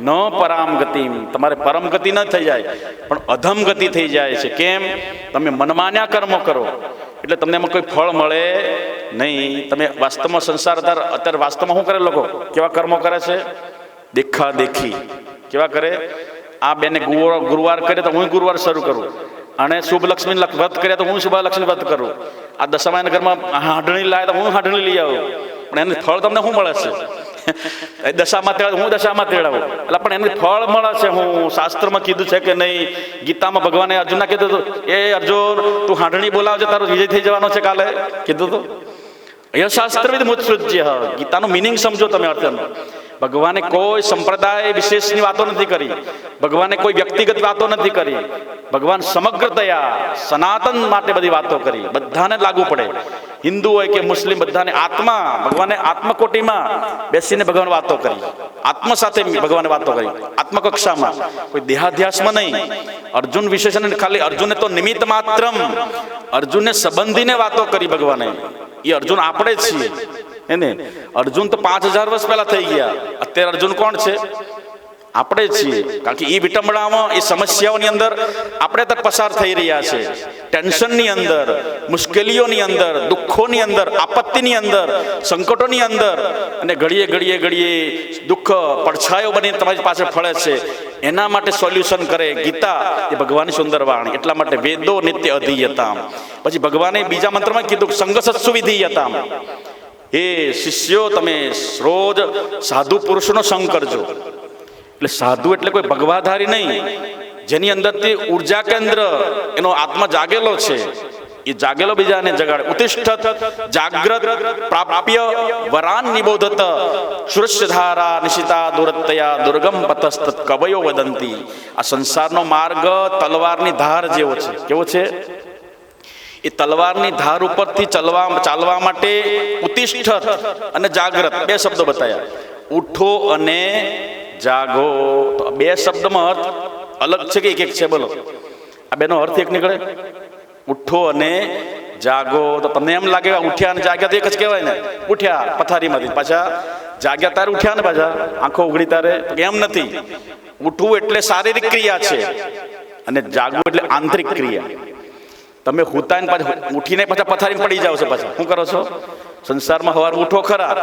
Speaker 1: ન પરામ ગતિમ. તમારે પરમ ગતિ ન થઈ જાય પણ અધમ ગતિ થઈ જાય છે. કેમ? તમે મનમાન્યા કર્મો કરો એટલે તમને એમાં કોઈ ફળ મળે નહીં. તમે વાસ્તવમાં સંસાર અત્યારે વાસ્તવમાં શું કરે લોકો? કેવા કર્મો કરે છે? દેખા દેખી. કેવા કરે? આ બેને ગુરુવાર કરે તો હું ગુરુવાર શરૂ કરું, અને શુભ લક્ષ્મી વ્રત કરે તો હું શુભ લક્ષ્મી વ્રત કરું, આ દશામાના ઘરમાં હાંડણી લાવે તો હું હાંડણી લઈ આવું, પણ એનું ફળ તમને શું મળે છે? દશામાં તેડાવ હું દશામાં તેડાવું એટલે પણ એનું ફળ મળે છે. હું શાસ્ત્રમાં કીધું છે કે નહીં? ગીતામાં ભગવાને અર્જુનને કીધું હતું, એ અર્જુન તું હાંડણી બોલાવજે, તારો વિજય થઈ જવાનો છે કાલે, કીધું હતું. યશાસ્ત્રવિદ મુત્સૃજ્ય. ગીતાનું મિનિંગ સમજો તમે અર્થનો. ભગવાને કોઈ સંપ્રદાય વિશેષની વાતો નથી કરી, ભગવાને કોઈ વ્યક્તિગત વાતો નથી કરી, ભગવાન સમગ્રતયા સનાતન માટે બધી વાતો કરી. બધાને લાગુ પડે, હિન્દુ હોય કે મુસ્લિમ, બધાને આત્મા, ભગવાને આત્મકોટીમાં બેસીને ભગવાન વાતો કરી, આત્મ સાથે ભગવાને વાતો કરી, આત્મકક્ષામાં, કોઈ દેહાધ્યાસમાં નહીં. અર્જુન વિશેષણ ખાલી અર્જુને તો નિમિત્ત માત્રમ, અર્જુનને સંબંધીને વાતો કરી ભગવાને. એ અર્જુન આપણે છીએ એને. અર્જુન તો 5000 વર્ષ પહેલા થઈ ગયા, અત્યારે અર્જુન કોણ છે? આપણે છીએ. કારણ કે એ વિટંબણામાં, એ સમસ્યાઓની અંદર આપણે તો પસાર થઈ રહ્યા છે, ટેન્શનની અંદર, મુશ્કેલીઓની અંદર, દુઃખોની અંદર, આપત્તિની અંદર, સંકટોની અંદર, અને ઘડીએ ઘડીએ ઘડીએ દુઃખ પડછાયો બની તમારી પાસે ફળે છે. એના માટે સોલ્યુશન કરે ગીતા, એ ભગવાનની સુંદર વાણી. એટલા માટે વેદો નિત્ય અધીયતામ. પછી ભગવાને બીજા મંત્રમાં કીધું સંગસત્સુ વિધીયતામ. એ શિષ્યો તમે રોજ સાધુ પુરુષનો સંગ કરજો. એટલે સાધુ એટલે કોઈ ભગવાધારી નહીં, જેની અંદરથી ઉર્જા કેન્દ્ર, એનો આત્મા જાગેલો છે, એ જાગેલો બીજાને જગાડે. ઉતિષ્ઠત જાગ્રત પ્રાપ્ય વરાન નિબોધત સુરસ્યધારા નિશિતા દુરત્તયા દુર્ગમ પતસ્તત કવયો વદંતી. આ સંસારનો માર્ગ તલવારની ધાર જેવો છે. કેવો છે? એ તલવારની ધાર ઉપરથી ચાલવા માટે ઉતિષ્ઠત અને જાગ્રત બે શબ્દો બતાવ્યા. ઉઠો અને જાગો. તો બે શબ્દમાં અર્થ અલગ છે કે એક છે? બોલો, આ બેનો અર્થ એક નીકળે? ઉઠો અને જાગો. તો તમને એમ લાગે ઉઠ્યા અને જાગ્યા તો એક જ કહેવાય ને. ઉઠ્યા પથારીમાંથી, પાછા જાગ્યા તારે ઉઠ્યા ને પાછા આંખો ઉઘડી તારે, એમ નથી. ઉઠવું એટલે શારીરિક ક્રિયા છે, અને જાગવું એટલે આંતરિક ક્રિયા. તમે હુતાઈને પાછા ઉઠીને પાછા પથારીમાં પડી જાવ છો, પાછા શું કરો છો? સંસારમાં સવાર ઉઠો ખરા,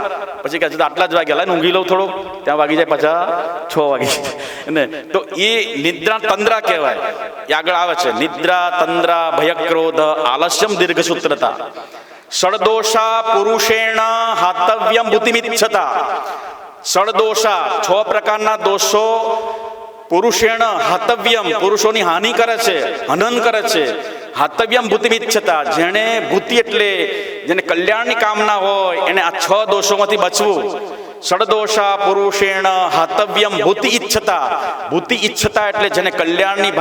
Speaker 1: પછી કહે છે આટલા જ વાગ્યા, લાઈને ઊંઘી લઉં થોડુંક, ત્યાં વાગી જાય પાછા 6 વાગી ને. તો એ નિદ્રા તંદ્રા કહેવાય. એ આગળ આવે છે નિદ્રા તંદ્રા ભયક્રોધ આલસ્યમ દીર્ઘસૂત્રતા ષડદોષા પુરુષેણ હાતવ્યમ ભૂતિમિચ્છતા. ષડદોષા 6 પ્રકારના દોષો પુરુષેણ હાતવ્યમ, પુરુષોની હાનિ કરે છે, હનન કરે છે. હાતવ્યમ ભૂતિમિચ્છતા, જેણે ભૂતિ એટલે જેને કલ્યાણની કામના હોય એને આ 6 દોષોમાંથી બચવું. ષડદોષા પુરુષેણ હાતવ્યમ ભૂતિ ઈચ્છતા. ભૂતિ ઈચ્છતા એટલે જેને કલ્યાણની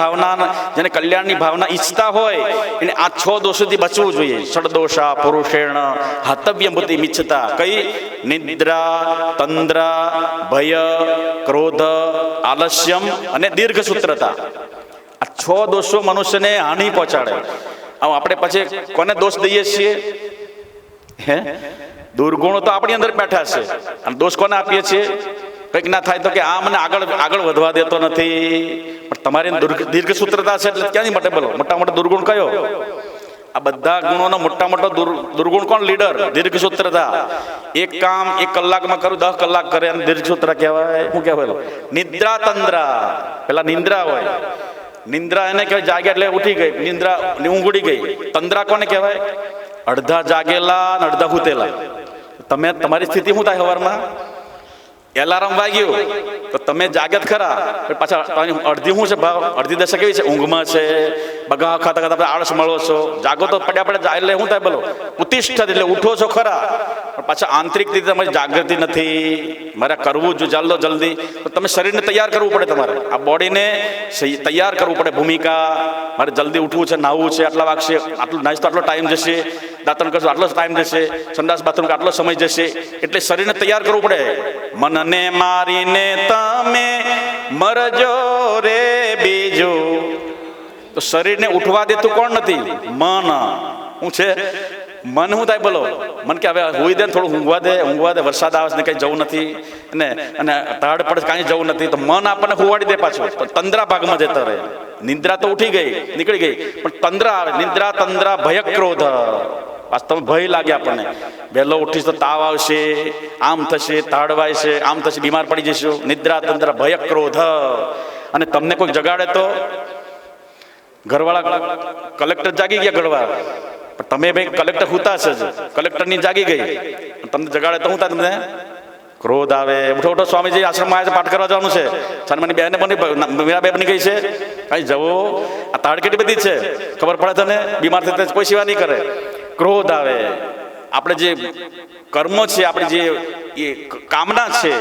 Speaker 1: ભાવના ઈચ્છતા હોય એને આ 6 દોષોથી બચવું જોઈએ. ષડદોષા પુરુષેણ હાતવ્યમ ભૂતિ ઈચ્છતા. કઈ? નિદ્રા તંદ્રા ભય ક્રોધ આલસ્યમ અને દીર્ઘસૂત્રતા. આ 6 દોષો મનુષ્યને હાનિ પહોંચાડે. આમ આપણે પછી કોને દોષ દઈએ છીએ? હે, દુર્ગુણો તો આપણી અંદર બેઠા છે, અને દોષ કોને આપીએ છીએ? કંઈક ના થાય તો કે આ મને આગળ વધવા દેતો નથી. પણ તમારી દીર્ઘ સૂત્રતા છે, એટલે ક્યાંથી માટે બોલો મોટા મોટા દુર્ગુણ કયો? આ બધા ગુણોનો મોટા મોટો દુર્ગુણ કોણ? લીડર. દીર્ઘ સૂત્રતા. એક કામ 1 કલાકમાં કરું 10 કલાક કરે, અને દીર્ઘ સૂત્ર કહેવાય. શું કહેવાય? નિદ્રા તંદ્રા. પેલા નિંદ્રા હોય, નિંદ્રા એને કહેવાય જાગ્યા એટલે ઉઠી ગઈ, નિંદ્રા ઊંઘ ઉડી ગઈ. તંદ્રા કોને કહેવાય? અડધા જાગેલા અને અડધા હૂતેલા. તમે તમારી સ્થિતિ શું થાય? સવારમાં એલાર્મ વાગ્યું તો તમે જાગ્યા જ ખરા, પાછા અડધી શું છે ભાવ? અડધી દશા કેવી છે? ઊંઘમાં છે, બગા ખાતા ખાતા આળસ મળો છો. જાગો તો પડ્યા એટલે શું થાય? બોલો, ઉત્તિષ્ઠ એટલે ઉઠો છો ખરા, પણ પાછા આંતરિક રીતે તમારી જાગૃતિ નથી. મારે કરવું જો ચાલો જલ્દી, તો તમે શરીરને તૈયાર કરવું પડે. તમારે આ બોડીને તૈયાર કરવું પડે. ભૂમિકા, મારે જલ્દી ઉઠવું છે, નાહવું છે, આટલા વાગશે, આટલું નાહીશ તો આટલો ટાઈમ જશે, દાંતણ કરશો આટલો ટાઈમ જશે, સંડાસ બાથરૂમ આટલો સમય જશે. એટલે શરીરને તૈયાર કરવું પડે. મનને મારીને તમે મરજો રે બીજું. તો શરીરને ઉઠવા દેતું કોણ નથી? મન. શું છે? મન શું થાય? બોલો, મન કે હવે હોઈ દે, થોડું ઊંઘવા દે, વરસાદ આવે છે ને કંઈ જવું નથી, અને તાડ પડે કાંઈ જવું નથી, તો મન આપણને હુવાડી દે પાછું. તંદ્રા ભાગમાં જતા રહે. નિદ્રા તો ઉઠી ગઈ, નીકળી ગઈ, પણ તંદ્રા આવે. નિદ્રા તંદ્રા ભય ક્રોધ. વાસ્તવમાં ભય લાગે આપણને. વહેલો ઉઠીશ તો તાવ આવશે, આમ થશે, તાળવાય છે, આમ થશે, બીમાર પડી જઈશું. નિદ્રા તંદ્રા ભય ક્રોધ. અને તમને કોઈ જગાડે તો ઘરવાળા કલેક્ટર જાગી ગયા, ઘરવાળા, પણ તમે ભાઈ કલેક્ટર હુતા છે જ, કલેક્ટરની જાગી ગઈ, તમને જગાડે તો શું થાય? તમને ક્રોધ આવે. ઉઠો ઉઠો, સ્વામીજી આશ્રમમાં આવે છે, પાઠ કરવા જવાનું છે. છાનમાની બેને મીરાબાઈ બની ગઈ છે, કઈ જવો? આ તાળ કેટલી બધી છે, ખબર પડે તને? બીમાર થતા કોઈ સેવા નહીં કરે. ક્રોધ આવે. આપણે જે કર્મ છે, આપણી જે કામના છે,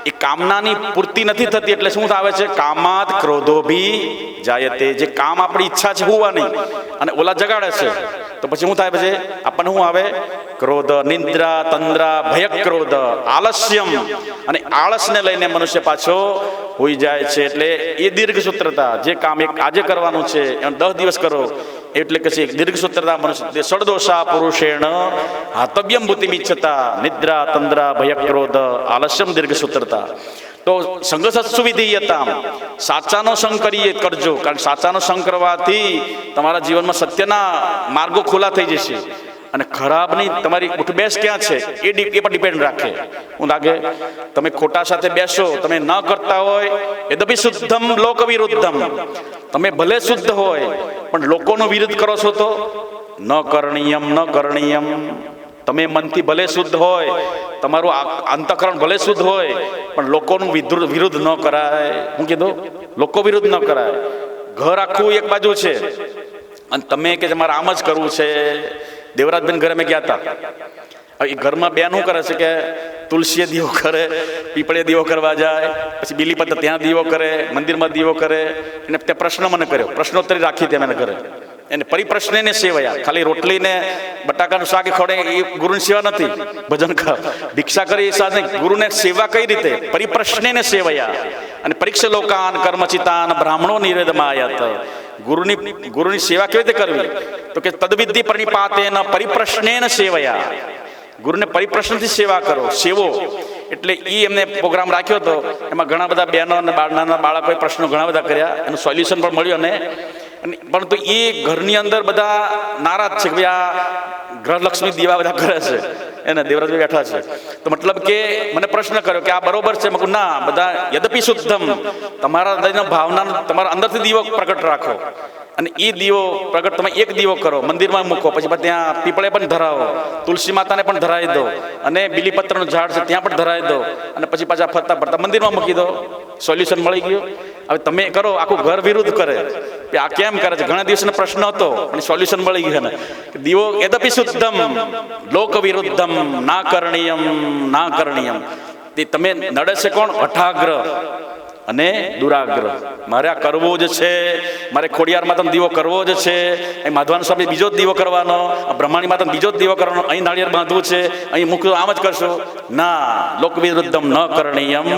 Speaker 1: એ કામનાની પૂર્તિ નથી થતી, એટલે શું આવે છે? કામાત ક્રોધો ભી જાયતે. જે કામ આપણી ઈચ્છા છે હોવાની, અને ઓલા જગાડે છે, તો પછી શું થાય? પછી આપણને શું આવે? ક્રોધ. નિદ્રા તંદ્રા ભય ક્રોધ. આલસ્યમ. અને આળસને લઈને મનુષ્ય પાછો હોઈ જાય છે. એટલે એ દીર્ઘ સૂત્રતા. જે કામ આજે કરવાનું છે એમ 10 દિવસ કરો, એટલે કે દીર્ઘ સૂત્રતા મનુષ્ય. સડદોષા પુરુષેણ હાતવ્યમ ભૂતિમિચ્છતા. નિદ્રા તંદ્રા ભય ક્રોધ આલસ્યમ દીર્ઘ સૂત્રતા. તો સંઘ સુવિધીયતા. સાચાનો સંગ કરજો, કારણ કે સાચાનો સંગ કરવાથી તમારા જીવનમાં સત્યના માર્ગો ખુલ્લા થઈ જશે. અને ખરાબની તમારી ઉઠબેસ ક્યાં છે એ પર ડિપેન્ડ રાખે. હું લાગે તમે ખોટા સાથે બેસો, તમે ન કરતા હોય, યદપિ શુદ્ધમ લોક વિરુદ્ધમ. તમે ભલે શુદ્ધ હોય, પણ લોકોનો વિરુદ્ધ કરો છો તો ન કરણીયમ, ન કરણીયમ. તમે મનથી ભલે શુદ્ધ હોય, તમારું અંતઃકરણ ભલે શુદ્ધ હોય, પણ લોકોનું વિરુદ્ધ ન કરાય. હું કીધું? લોકો વિરુદ્ધ ન કરાય. ઘર આખું એક બાજુ છે, અને તમે કે મારે આમ જ કરવું છે. દેવરાજબેન ઘરે મેં ગયા હતા. એ ઘરમાં બેન શું કરે છે કે તુલસીએ દીવો કરે, પીપળે દીવો કરવા જાય, પછી બીલીપત્ર ત્યાં દીવો કરે, મંદિરમાં દીવો કરે. એને તે પ્રશ્ન મને કર્યો, પ્રશ્નોત્તરી રાખી હતી મને ઘરે. એને પરિપ્રશ્નને સેવાયા. ખાલી રોટલીને બટાકાનું શાક ખવડે એ ગુરુની સેવા નથી. ભજન ભિક્ષા કરી એ સાથે ગુરુને સેવા કઈ રીતે? પરિપ્રશ્નને સેવાયા. અને પરીક્ષ લોકાન કર્મચિતાન બ્રાહ્મણો નિવેદમાયત. ગુરુની સેવા કેવી રીતે કરવી? તો કે તદવિધિ પ્રણિપાતેન પરિપ્રશ્નેન સેવયા. ગુરુને પરિપ્રશ્નથી સેવા કરો, સેવો. એટલે એ એમને પ્રોગ્રામ રાખ્યો હતો. એમાં ઘણા બધા બહેનો અને નાના બાળકોએ પ્રશ્નો ઘણા બધા કર્યા, એનું સોલ્યુશન પણ મળ્યું. અને પરંતુ એ ઘરની અંદર બધા નારાજ છે કે ભાઈ આ ગ્રહલક્ષ્મી દીવા બધા કરે છે, એને દેવરાજભાઈ બેઠા છે. તો મતલબ કે મને પ્રશ્ન કર્યો કે આ બરોબર છે? મેં ના, બધા યદપિ શુદ્ધમ. તમારા હૃદયના ભાવના, તમારા અંદરથી દીવો પ્રગટ રાખો, અને એ દીવો પ્રગટ તમે એક દીવો કરો, મંદિરમાં મૂકો, પછી ત્યાં પીપળે પણ ધરાવો, તુલસી માતાને પણ ધરાવી દો, અને બીલીપત્રનું ઝાડ છે ત્યાં પણ ધરાવી દો, અને પછી પાછા ફરતા ફરતા મંદિરમાં મૂકી દો. સોલ્યુશન મળી ગયું. હવે તમે કરો, આખું ઘર વિરુદ્ધ કરે. આ કેમ કરે છે? ઘણા દિવસનો પ્રશ્ન હતો, અને સોલ્યુશન મળી ગયું. ને દીવો યદપિ શુદ્ધમ લોક વિરુદ્ધમ ના કરણીયમ, ના કરણીયમ. તે તમે નડે છે કોણ? હઠાગ્રહ. અને દુરાગ્રહ. મારે આ કરવો જ છે, મારે ખોડિયાર માતાનો દીવો કરવો જ છે, અહીં માધવાન સ્વામી બીજો જ દીવો કરવાનો, બ્રહ્માણી માતાનો બીજો જ દીવો કરવાનો, અહીં નાળિયેર બાંધવું છે, અહીં મુખ આમ જ કરશો. ના, લોક વિરુદ્ધમ ન કરણીયમ.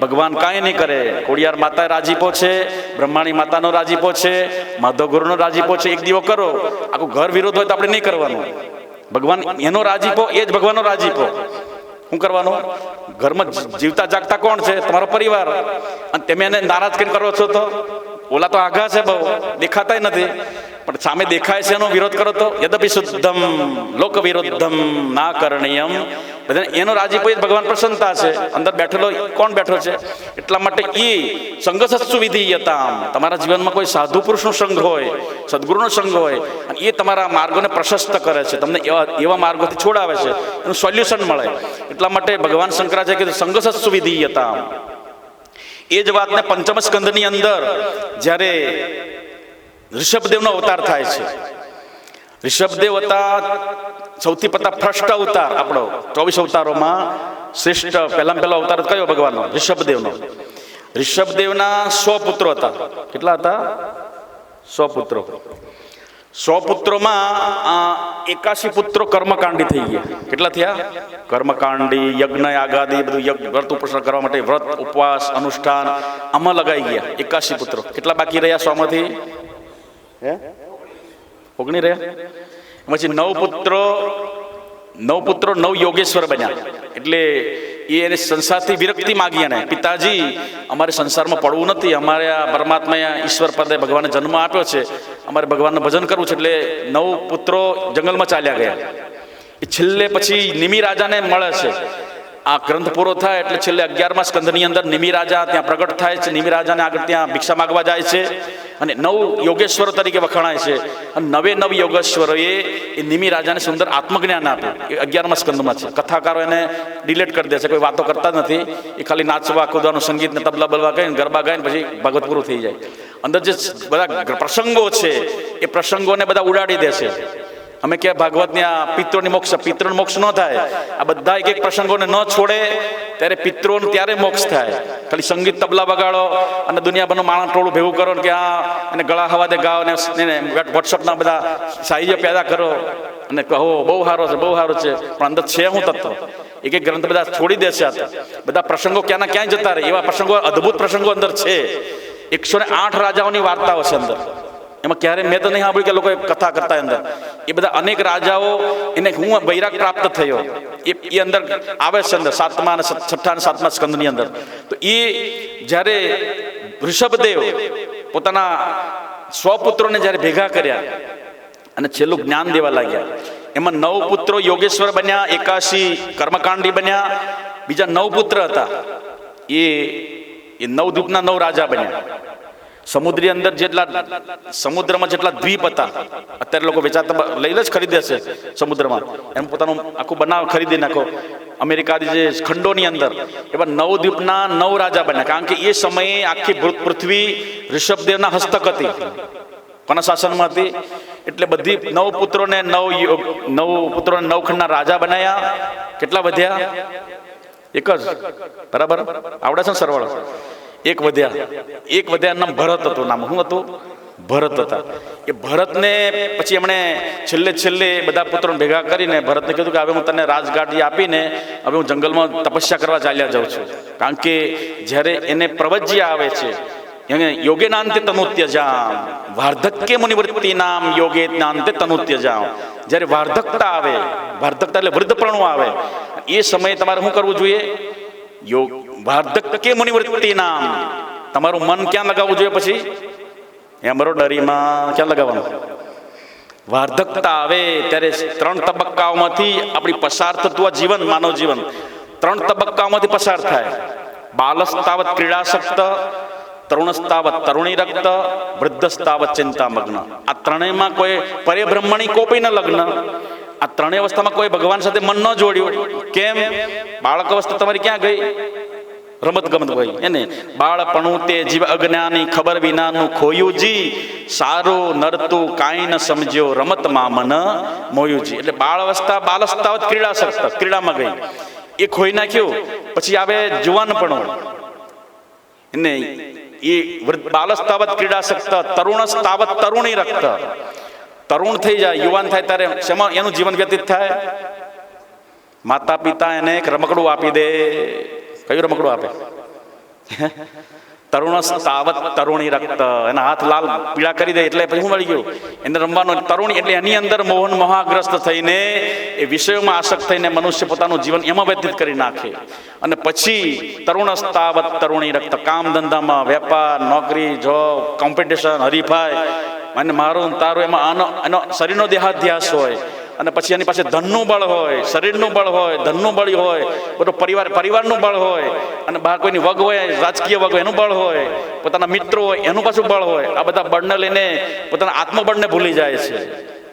Speaker 1: ભગવાન કાંઈ નહીં કરે. ખોડિયાર માતા રાજીપો છે, બ્રહ્માણી માતાનો રાજીપો છે, માધવ ગુરુનો રાજીપો છે. એક દીવો કરો, આખું ઘર વિરોધ હોય તો આપણે નહીં કરવાનું. ભગવાન એનો રાજીપો એ જ ભગવાનનો રાજીપો. શું કરવાનું? ઘરમાં જીવતા જાગતા કોણ છે? તમારો પરિવાર. અને તમે એને નારાજ કરીને કરો છો તો ઓલા તો આઘા છે, બહુ દેખાતા નથી, પણ સામે દેખાય છે એનો વિરોધ કરો તો યદપિ શુદ્ધમ લોક વિરુદ્ધમ ના કરણીયમ. બધા એનો રાજીપો એ ભગવાન પ્રસન્નતા છે. અંદર બેઠેલો કોણ બેઠો છે? એટલા માટે એ સંઘસત્સુ વિધીયતામ. તમારા જીવનમાં કોઈ સાધુ પુરુષનો સંઘ હોય, સદગુરુનો સંઘ હોય, અને એ તમારા માર્ગોને પ્રશસ્ત કરે છે, તમને એવા માર્ગોથી છોડાવે છે, એનું સોલ્યુશન મળે. એટલા માટે ભગવાન શંકરાચાર્ય કીધું સંઘસત્સુ વિધીયતામ. એ જ વાતને પંચમ સ્કંદની અંદર જ્યારે ઋષભદેવનો અવતાર થાય છે, ઋષભદેવ હતા સૌથી ફર્સ્ટ અવતાર આપણો 24 અવતારોમાં શ્રેષ્ઠ પહેલો અવતાર કયો? ભગવાનનો ઋષભદેવનો. ઋષભદેવના 100 પુત્રો હતા. કેટલા હતા? 100 પુત્રો. 100 પુત્રોમાં 81 પુત્રો કર્મકાંડી થઈ ગયા. કેટલા થયા? કર્મકાંડી, યજ્ઞ યાગાદી બધું વ્રત ઉપાસના કરવા માટે વ્રત ઉપવાસ અનુષ્ઠાન આમાં લગાઈ ગયા. 81 પુત્રો. કેટલા બાકી રહ્યા 100 માંથી? 19 રહ્યા. પછી 9 પુત્રો 9 યોગેશ્વર બન્યા. એટલે એને સંસારથી વિરક્તિ માગી. અને પિતાજી અમારે સંસારમાં પડવું નથી, અમારે આ પરમાત્માએ ઈશ્વર પદે ભગવાનને જન્મ આપ્યો છે, અમારે ભગવાનનું ભજન કરવું છે. એટલે 9 પુત્રો જંગલમાં ચાલ્યા ગયા. એ છેલ્લે પછી નિમિ રાજાને મળે છે. આ ગ્રંથ પૂરો થાય એટલે છેલ્લે 11મા સ્કંદની અંદર નિમિ રાજા ત્યાં પ્રગટ થાય છે. નિમિ રાજાને આગળ ત્યાં ભિક્ષા માગવા જાય છે અને 9 યોગેશ્વરો તરીકે વખણાય છે. અને 9 યોગેશ્વરોએ એ નિમિ રાજાને સુંદર આત્મજ્ઞાન આપ્યું. એ 11મા સ્કંદમાં છે. કથાકારો એને ડિલેટ કરી દે છે, કોઈ વાતો કરતા નથી. એ ખાલી નાચવા કૂદવાનું, સંગીત ને તબલા બલવા ગાઈને ગરબા ગાઈને પછી ભગવત પૂરું થઈ જાય. અંદર જે બધા પ્રસંગો છે એ પ્રસંગોને બધા ઉડાડી દે છે. અમે કે ભાગવતની આ પિત્રોની મોક્ષ, પિત્રોનો મોક્ષ ન થાય. આ બધા એક પ્રસંગોને ન છોડે ત્યારે પિત્રોને ત્યારે મોક્ષ થાય. ખાલી સંગીત તબલા વગાડો અને દુનિયાભરનું માણસ ટોળું ભેગું કરો કે આ એને ગળા હવા દે ગાઓ ને વોટ્સઅપના બધા સાહિત્ય પેદા કરો અને કહો બહુ સારો છે, બહુ સારું છે, પણ અંદર છે હું તત્વ? એક ગ્રંથ બધા છોડી દે છે. બધા પ્રસંગો ક્યાંના ક્યાંય જતા રહે. એવા પ્રસંગો, અદ્ભુત પ્રસંગો અંદર છે. 108 રાજાઓની વાર્તાઓ છે અંદર. એમાં ક્યારે મેં તો નહીં સાંભળ્યું કે લોકોએ કથા કરતા અંદર. એ બધા અનેક રાજાઓ એને હું વૈરાગ પ્રાપ્ત થયો એ અંદર આવે છે. અંદર 7મા અને 6ઠ્ઠા અને 7મા સ્કંદની અંદર. તો એ જ્યારે ઋષભદેવ પોતાના 100 પુત્રોને જ્યારે ભેગા કર્યા અને છેલ્લું જ્ઞાન દેવા લાગ્યા, એમાં 9 પુત્રો યોગેશ્વર બન્યા, 81 કર્મકાંડી બન્યા. બીજા 9 પુત્ર હતા એ 9 દ્વીપના 9 રાજા બન્યા. સમુદ્રની અંદર સમુદ્રમાં જેટલા દ્વીપ હતા, અત્યારે લોકો વેચાતા લઈને જ ખરીદે છે સમુદ્રમાં, એમ પોતાનું આખું બનાવ ખરીદી નાખો. અમેરિકા જે ખંડોની અંદર એવા 9 દ્વીપના 9 રાજા બન્યા. કારણ કે એ સમયે આખી પૃથ્વી ઋષભદેવના હસ્તક હતી, કોના શાસનમાં હતી. એટલે બધી 9 પુત્રોને 9 ખંડના રાજા બનાવ્યા. કેટલા વધ્યા? એક જ. બરાબર આવડે છે ને સરવાળો? એક વધ્યા નામ ભરત હતું. નામ શું હતું? ભરત હતા. એ ભરતને પછી એમણે છેલ્લે બધા પુત્રોને ભેગા કરીને ભરતને કીધું કે હવે હું તને રાજગાદી આપીને હવે હું જંગલમાં તપસ્યા કરવા ચાલ્યા જાઉં છું. કારણ કે જ્યારે એને પ્રવજ્ય આવે છે યોગે નાંતે તનુત્યજામ વાર્ધક્ય મુનિવૃત્તિ નામ યોગે નાંતે તનુત્યજામ. જ્યારે વાર્ધકતા આવે, વાર્ધકતા એટલે વૃદ્ધપણું આવે, એ સમયે તમારે શું કરવું જોઈએ? યોગ વાર્ધક્ય મુનિવૃત્તિ નામ. તમારું મન ક્યાં લગાવવું જોઈએ? પછી એમ્બ્રોડરીમાં ક્યાં લગાવવાનું? વાર્ધકતા આવે ત્યારે 3 તબક્કાઓમાંથી આપણી પસાર થતું આ જીવન, માનવ જીવન 3 તબક્કાઓમાંથી પસાર થાય. બાલસ્તાવત ક્રીડાસક્ત, તરુણસ્તાવત તરુણી રક્ત, વૃદ્ધસ્તાવત ચિંતામગ્ન. આ ત્રણેયમાં કોઈ પરિબ્રહ્મણી કોપીના લગ્ન. આ ત્રણેય અવસ્થામાં કોઈ ભગવાન સાથે મન ન જોડ્યું. કેમ? બાળક અવસ્થા તમારી ક્યાં ગઈ? રમત ગમત ગઈ. એને બાળપણું તે જીવ અજ્ઞાની, ખબર વિનાનું ખોયું જી, સારું નરતું કાંઈ ન સમજ્યો, રમતમાં મન મોયું જી. એટલે બાળ અવસ્થા, બાલસ્તાવત ક્રીડાસક્ત, ક્રીડામાં ગઈ, એ ખોઈ નાખ્યું. પછી આવે જુવાનપણું. એને એ બાલસ્તાવત ક્રીડાસક્ત તરુણસ્તાવત તરુણી રક્ત, તરુણ થઈ જાય, યુવાન થાય ત્યારે શેમાં એનું જીવન વ્યતીત થાય? માતા પિતા એને એક રમકડું આપી દે. કયું રમકડું આપે? તરુણસ્તાવત તરુણી રક્ત. એના હાથ લાલ પીળા કરી દે એટલે પછી શું મળી ગયું? એને રમવાનું તરુણી એટલે એની અંદર મોહન મોહાગ્રસ્ત થઈને એ વિષયોમાં આસક્ત થઈને મનુષ્ય પોતાનું જીવન એમાં વ્યતીત કરી નાખે. અને પછી તરુણસ્તાવત તરુણી રક્ત, કામ ધંધામાં, વેપાર, નોકરી, જોબ, કોમ્પિટિશન, હરીફાઈ અને મારું તારું એમાં એનો શરીરનો દેહાધ્યાસ હોય. અને પછી એની પાસે ધનનું બળ હોય, શરીરનું બળ હોય, ધનનું બળ હોય, બધું પરિવારનું બળ હોય, અને બહાર કોઈની વગ હોય, રાજકીય વગ એનું બળ હોય, પોતાના મિત્રો હોય એનું પાછું બળ હોય. આ બધા બળને લઈને પોતાના આત્મબળને ભૂલી જાય છે.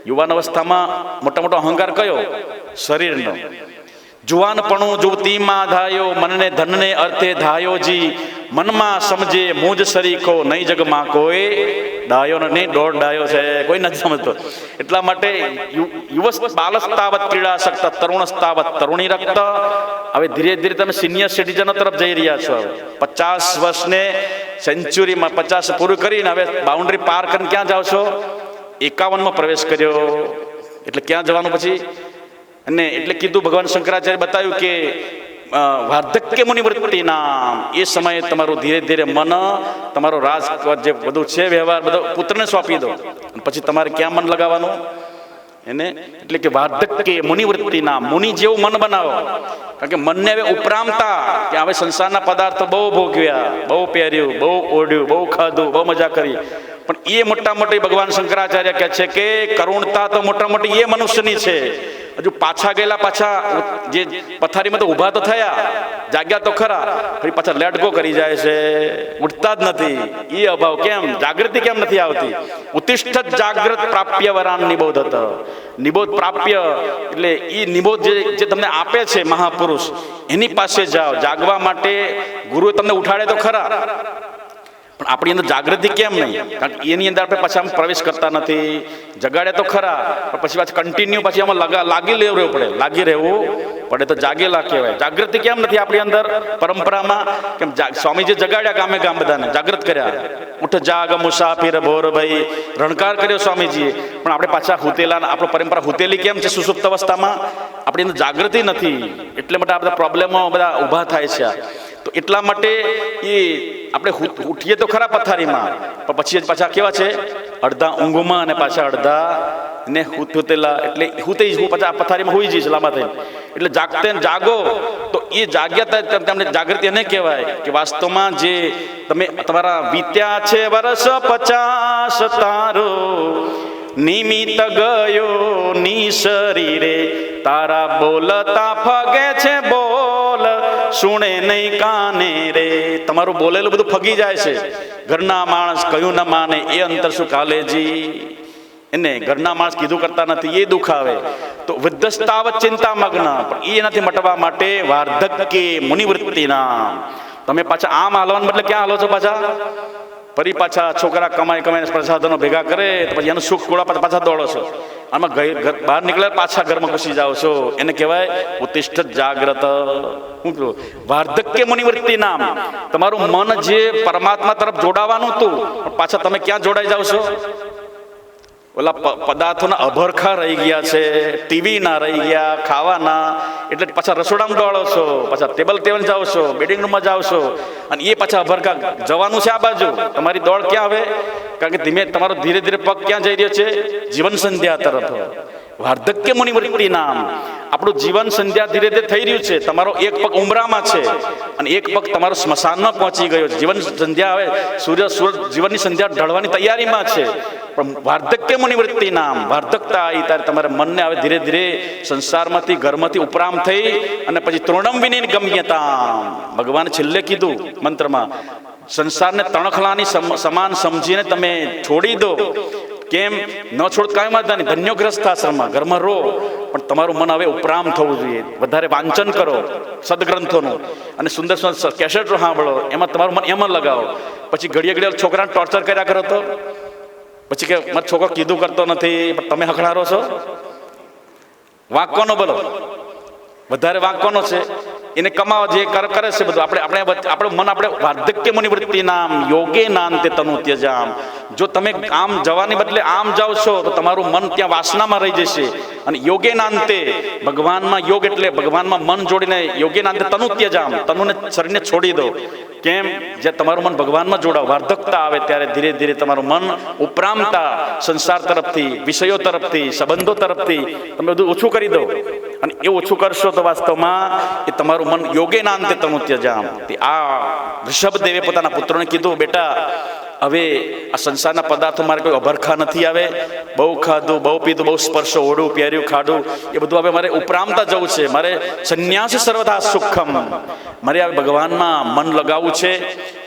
Speaker 1: યુવાન અવસ્થામાં મોટો મોટો અહંકાર કયો? શરીરનો. જુવાનપણું જુવતીમાં ધાયો, મનને ધનને અર્થે ધાયો જી, મનમાં સમજે મુજ સરીખો, નહીં જગમાં કોઈ ડાયો નહીં. દોઢ ડાયો છે, કોઈ નથી સમજતો. એટલા માટે બાલસ્તાવત ક્રીડાસક્ત તરુણસ્તાવત તરુણી રક્ત. હવે ધીરે ધીરે તમે સિનિયર સિટીઝનો તરફ જઈ રહ્યા છો. 50 વર્ષને સેન્ચુરીમાં 50 પૂરું કરીને હવે બાઉન્ડ્રી પાર કરીને ક્યાં જાઓ છો? 51માં પ્રવેશ કર્યો એટલે ક્યાં જવાનું પછી? અને એટલે કીધું, ભગવાન શંકરાચાર્ય બતાવ્યું કે વાર્ધક્ય મુનિવૃત્તિ નામ. એ સમયે તમારું ધીરે ધીરે મન, તમારો રાજ જે બધું છે વ્યવહાર બધો પુત્રને સોંપી દો. પછી તમારે ક્યાં મન લગાવવાનું? એને એટલે કે વાર્ધક્ય મુનિવૃત્તિ નામ. મુનિ જેવું મન બનાવો. કારણ કે મનને હવે ઉપરામતા કે હવે સંસારના પદાર્થો બહુ ભોગવ્યા, બહુ પહેર્યું, બહુ ઓઢ્યું, બહુ ખાધું, બહુ મજા કરી. પણ એ મોટા મોટી ભગવાન શંકરાચાર્ય કહે છે કે કરુણતા તો મોટા મોટી એ મનુષ્યની છે. હજુ પાછા ગયેલા, પાછા જે પથારીમાં તો ઊભા તો થયા, જાગ્યા તો ખરા, ફરી પાછા લેટ ગો કરી જાય છે, ઉઠતા જ નથી. એ અભાવ કેમ? જાગૃતિ કેમ નથી આવતી? ઉત્તિષ્ઠત જાગ્રત પ્રાપ્ય વરાન નિબોધત. નિબોધ પ્રાપ્ય એટલે એ નિબોધ જે તમને આપે છે મહાપુરુષ, એની પાસે જાઓ. જાગવા માટે ગુરુએ તમને ઉઠાડે તો ખરા, પણ આપણી અંદર જાગૃતિ કેમ નહીં? કારણ કે એની અંદર આપણે પાછા પ્રવેશ કરતા નથી. જગાડે તો ખરા, પણ પછી પાછું કન્ટિન્યુ પછી આમાં લાગી રહેવું પડે તો જાગેલા કહેવાય. જાગૃતિ કેમ નથી આપણી અંદર પરંપરામાં? કેમ સ્વામીજી જગાડ્યા ગામે ગામ બધાને જાગૃત કર્યા. ઉઠ જાગ મુસાફિર ભોર ભાઈ રણકાર કર્યો સ્વામીજીએ, પણ આપણે પાછા હુતેલા, આપણો પરંપરા હુતેલી કેમ છે? સુસુપ્ત અવસ્થામાં આપણી અંદર જાગૃતિ નથી. એટલે માટે આ બધા પ્રોબ્લેમો બધા ઊભા થાય છે. તો એટલા માટે એ આપણે ઉઠીએ તો ખરા પથારીમાં, પણ પછી પાછા કેવા છે? અડધા ઊંઘમાં અને પાછા અડધા ને હુતેલા. એટલે હુતઈ હું પાછા પથારીમાં હોઈ જઈશ લાંબા થઈને. એટલે જાગતે જાગો તો એ જાગ્યા તમને જાગૃતિ એને કહેવાય કે વાસ્તવમાં જે તમે તમારા વીત્યા છે વર્ષ 50 તારો, નિમિત્ત ગયો ની શરીરે, તારા બોલતા ફગે છે બોલ, સુણે નહીં કાને રે. તમારું બોલેલું બધું ફગી જાય છે. ઘરના માણસ કહ્યું ન માને એ અંતર શું કાલેજી. એને ઘરના માણસ કીધું કરતા નથી, એ દુઃખ આવે. તો વૃદ્ધસ્તાવત ચિંતા મગ્ન. પણ એ નથી મટવા માટે વાર્ધક્ય મુનિવૃત્તિ નામ. તમે પાછા આમ હાલવાને બદલે ક્યાં હાલો છો? પાછા ફરી પાછા છોકરા કમાઈને પ્રસાદનો ભેગા કરે તો પછી એનું સુખ ગોળા પાછા દોડો છો. આમાં બહાર નીકળ્યા પાછા ઘરમાં ઘૂસી જાઓ છો. એને કહેવાય ઉત્તિષ્ઠત જાગ્રત. શું કહ્યું? વાર્ધક્ય મુનિવૃત્તિ નામ. તમારું મન જે પરમાત્મા તરફ જોડાવાનું હતું, પાછા તમે ક્યાં જોડાઈ જાઓ છો? ઓલા પદાર્થોના અભરખા રહી ગયા છે, ટીવી ના રહી ગયા, ખાવાના. એટલે પાછા રસોડામાં દોડો છો, પાછા ટેબલ જાઓ છો, બેડિંગ રૂમમાં જાઓ છો, અને એ પાછા અભરખા જવાનું છે આ બાજુ. તમારી દોડ ક્યાં આવે? કારણ કે તમારો ધીરે ધીરે પગ ક્યાં જઈ રહ્યો છે? જીવન સંધ્યા તરફ. વાર્ધક્ય મુનિવૃત્તિ નામ. આપણું જીવન સંધ્યા ધીરે ધીરે થઈ રહ્યું છે. તમારો એક પગ ઉમરામાં છે અને એક પગ તમારો સ્મશાનમાં પહોંચી ગયો. જીવન સંધ્યા આવે, સૂર્ય જીવનની સંધ્યા ઢળવાની તૈયારીમાં છે. પણ વાર્ધક્ય મુનિવૃત્તિ નામ. વાર્ધકતા આવી ત્યારે તમારા મનને હવે ધીરે ધીરે સંસારમાંથી, ઘરમાંથી ઉપરામ થઈ અને પછી તૃણમ વિનિ ગમ્યતા. ભગવાને છેલ્લે કીધું મંત્રમાં, સંસારને તણખલાની સમાન સમજીને તમે છોડી દો. કેમ ન છોડ? કાંઈ વાંધો નહીં, ધન્યોગ્રસ્ત આશ્રમમાં ઘરમાં રહો, પણ તમારું મન હવે ઉપરામ થવું જોઈએ. વધારે વાંચન કરો સદગ્રંથોનું, અને સુંદર સુંદર કેસેટો સાંભળો. એમાં તમારું મન એમાં લગાવો. પછી ઘડીએ છોકરાને ટોર્ચર કર્યા કરો તો પછી કે મારો છોકરો કીધું કરતો નથી, પણ તમે હકડારો છો. વાંક કોનો બોલો? વધારે વાંક કોનો છે? એને કમાવા જે કરે છે બધું આપણું મન આપણે વાર્ધક્ય મુનિવૃત્તિ નામ યોગે નાંતે તનુ ત્યજામ. જો તમે આમ જવાની બદલે આમ જાઓ છો તો તમારું મન ત્યાં વાસનામાં રહી જશે. અને યોગે નાંતે ભગવાનમાં યોગ એટલે ભગવાનમાં મન જોડીને યોગે નાંતે તનુ ત્યજામ, તનુને શરીરને છોડી દો. કેમ? જે તમારું મન ભગવાનમાં જોડાવ, વાર્ધકતા આવે ત્યારે ધીરે ધીરે તમારું મન ઉપરામતા સંસાર તરફથી, વિષયો તરફથી, સંબંધો તરફથી તમે બધું ઓછું કરી દો. અને એ ઓછું કરશો તો વાસ્તવમાં એ તમારું મન યોગે નાંતે તનુ ત્યજામ. આ ઋષભદેવે પોતાના પુત્રોને કીધું, બેટા હવે આ સંસારના પદાર્થો મારે કોઈ અભરખા નથી આવે. બહુ ખાધું, બહુ પીધું, બહુ સ્પર્શો, ઓઢું, પહેર્યું, ખાધું, એ બધું હવે મારે ઉપરામતા જવું છે. મારે સંન્યાસ સર્વથા સુખમ, મારે આ ભગવાનમાં મન લગાવવું છે.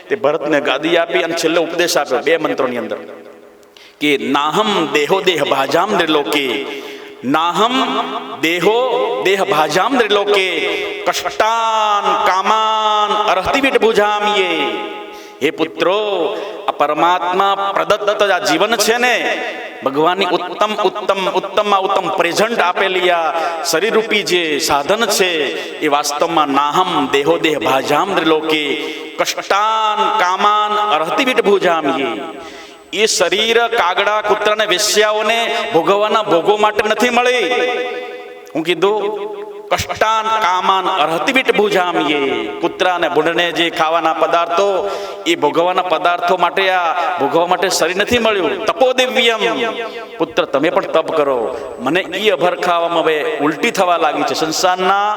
Speaker 1: તે ભરતને ગાદી આપી અને છેલ્લે ઉપદેશ આપ્યો 2 મંત્રોની અંદર કે નાહમ દેહો દેહ ભાજામ ત્રિલોકે, નાહમ દેહો દેહ ભાજામ ત્રિલોકે, કષ્ટાન કામાન અર્હતિ વિટ ભુજામીએ. હે પુત્રો, આ પરમાત્મા પ્રદત્ત આ જીવન છે ને, ભગવાનની ઉત્તમમાં ઉત્તમ પ્રેઝન્ટ આપેલી આ શરીરરૂપી જે સાધન છે એ વાસ્તવમાં નાહમ દેહો દેહ ભાજામ ત્રિલોકે, કષ્ટાન કામાન અર્હતિ વિટ ભુજામીએ. એ શરીર કાગડા, કૂતરા અને વેશ્યાઓને ભોગવવાના ભોગો માટે નથી મળી. હું કીધું કષ્ટાન કામાન અર્હતિ વિટ ભુજામીએ. કૂતરા અને ભૂંડને જે ખાવાના પદાર્થો, એ ભોગવવાના પદાર્થો માટે, આ ભોગવવા માટે શરીર નથી મળ્યું. તપોદિવ્યમ, પુત્ર તમે પણ તપ કરો. મને એ અભર ખાવામાં હવે ઉલટી થવા લાગી છે, સંસારના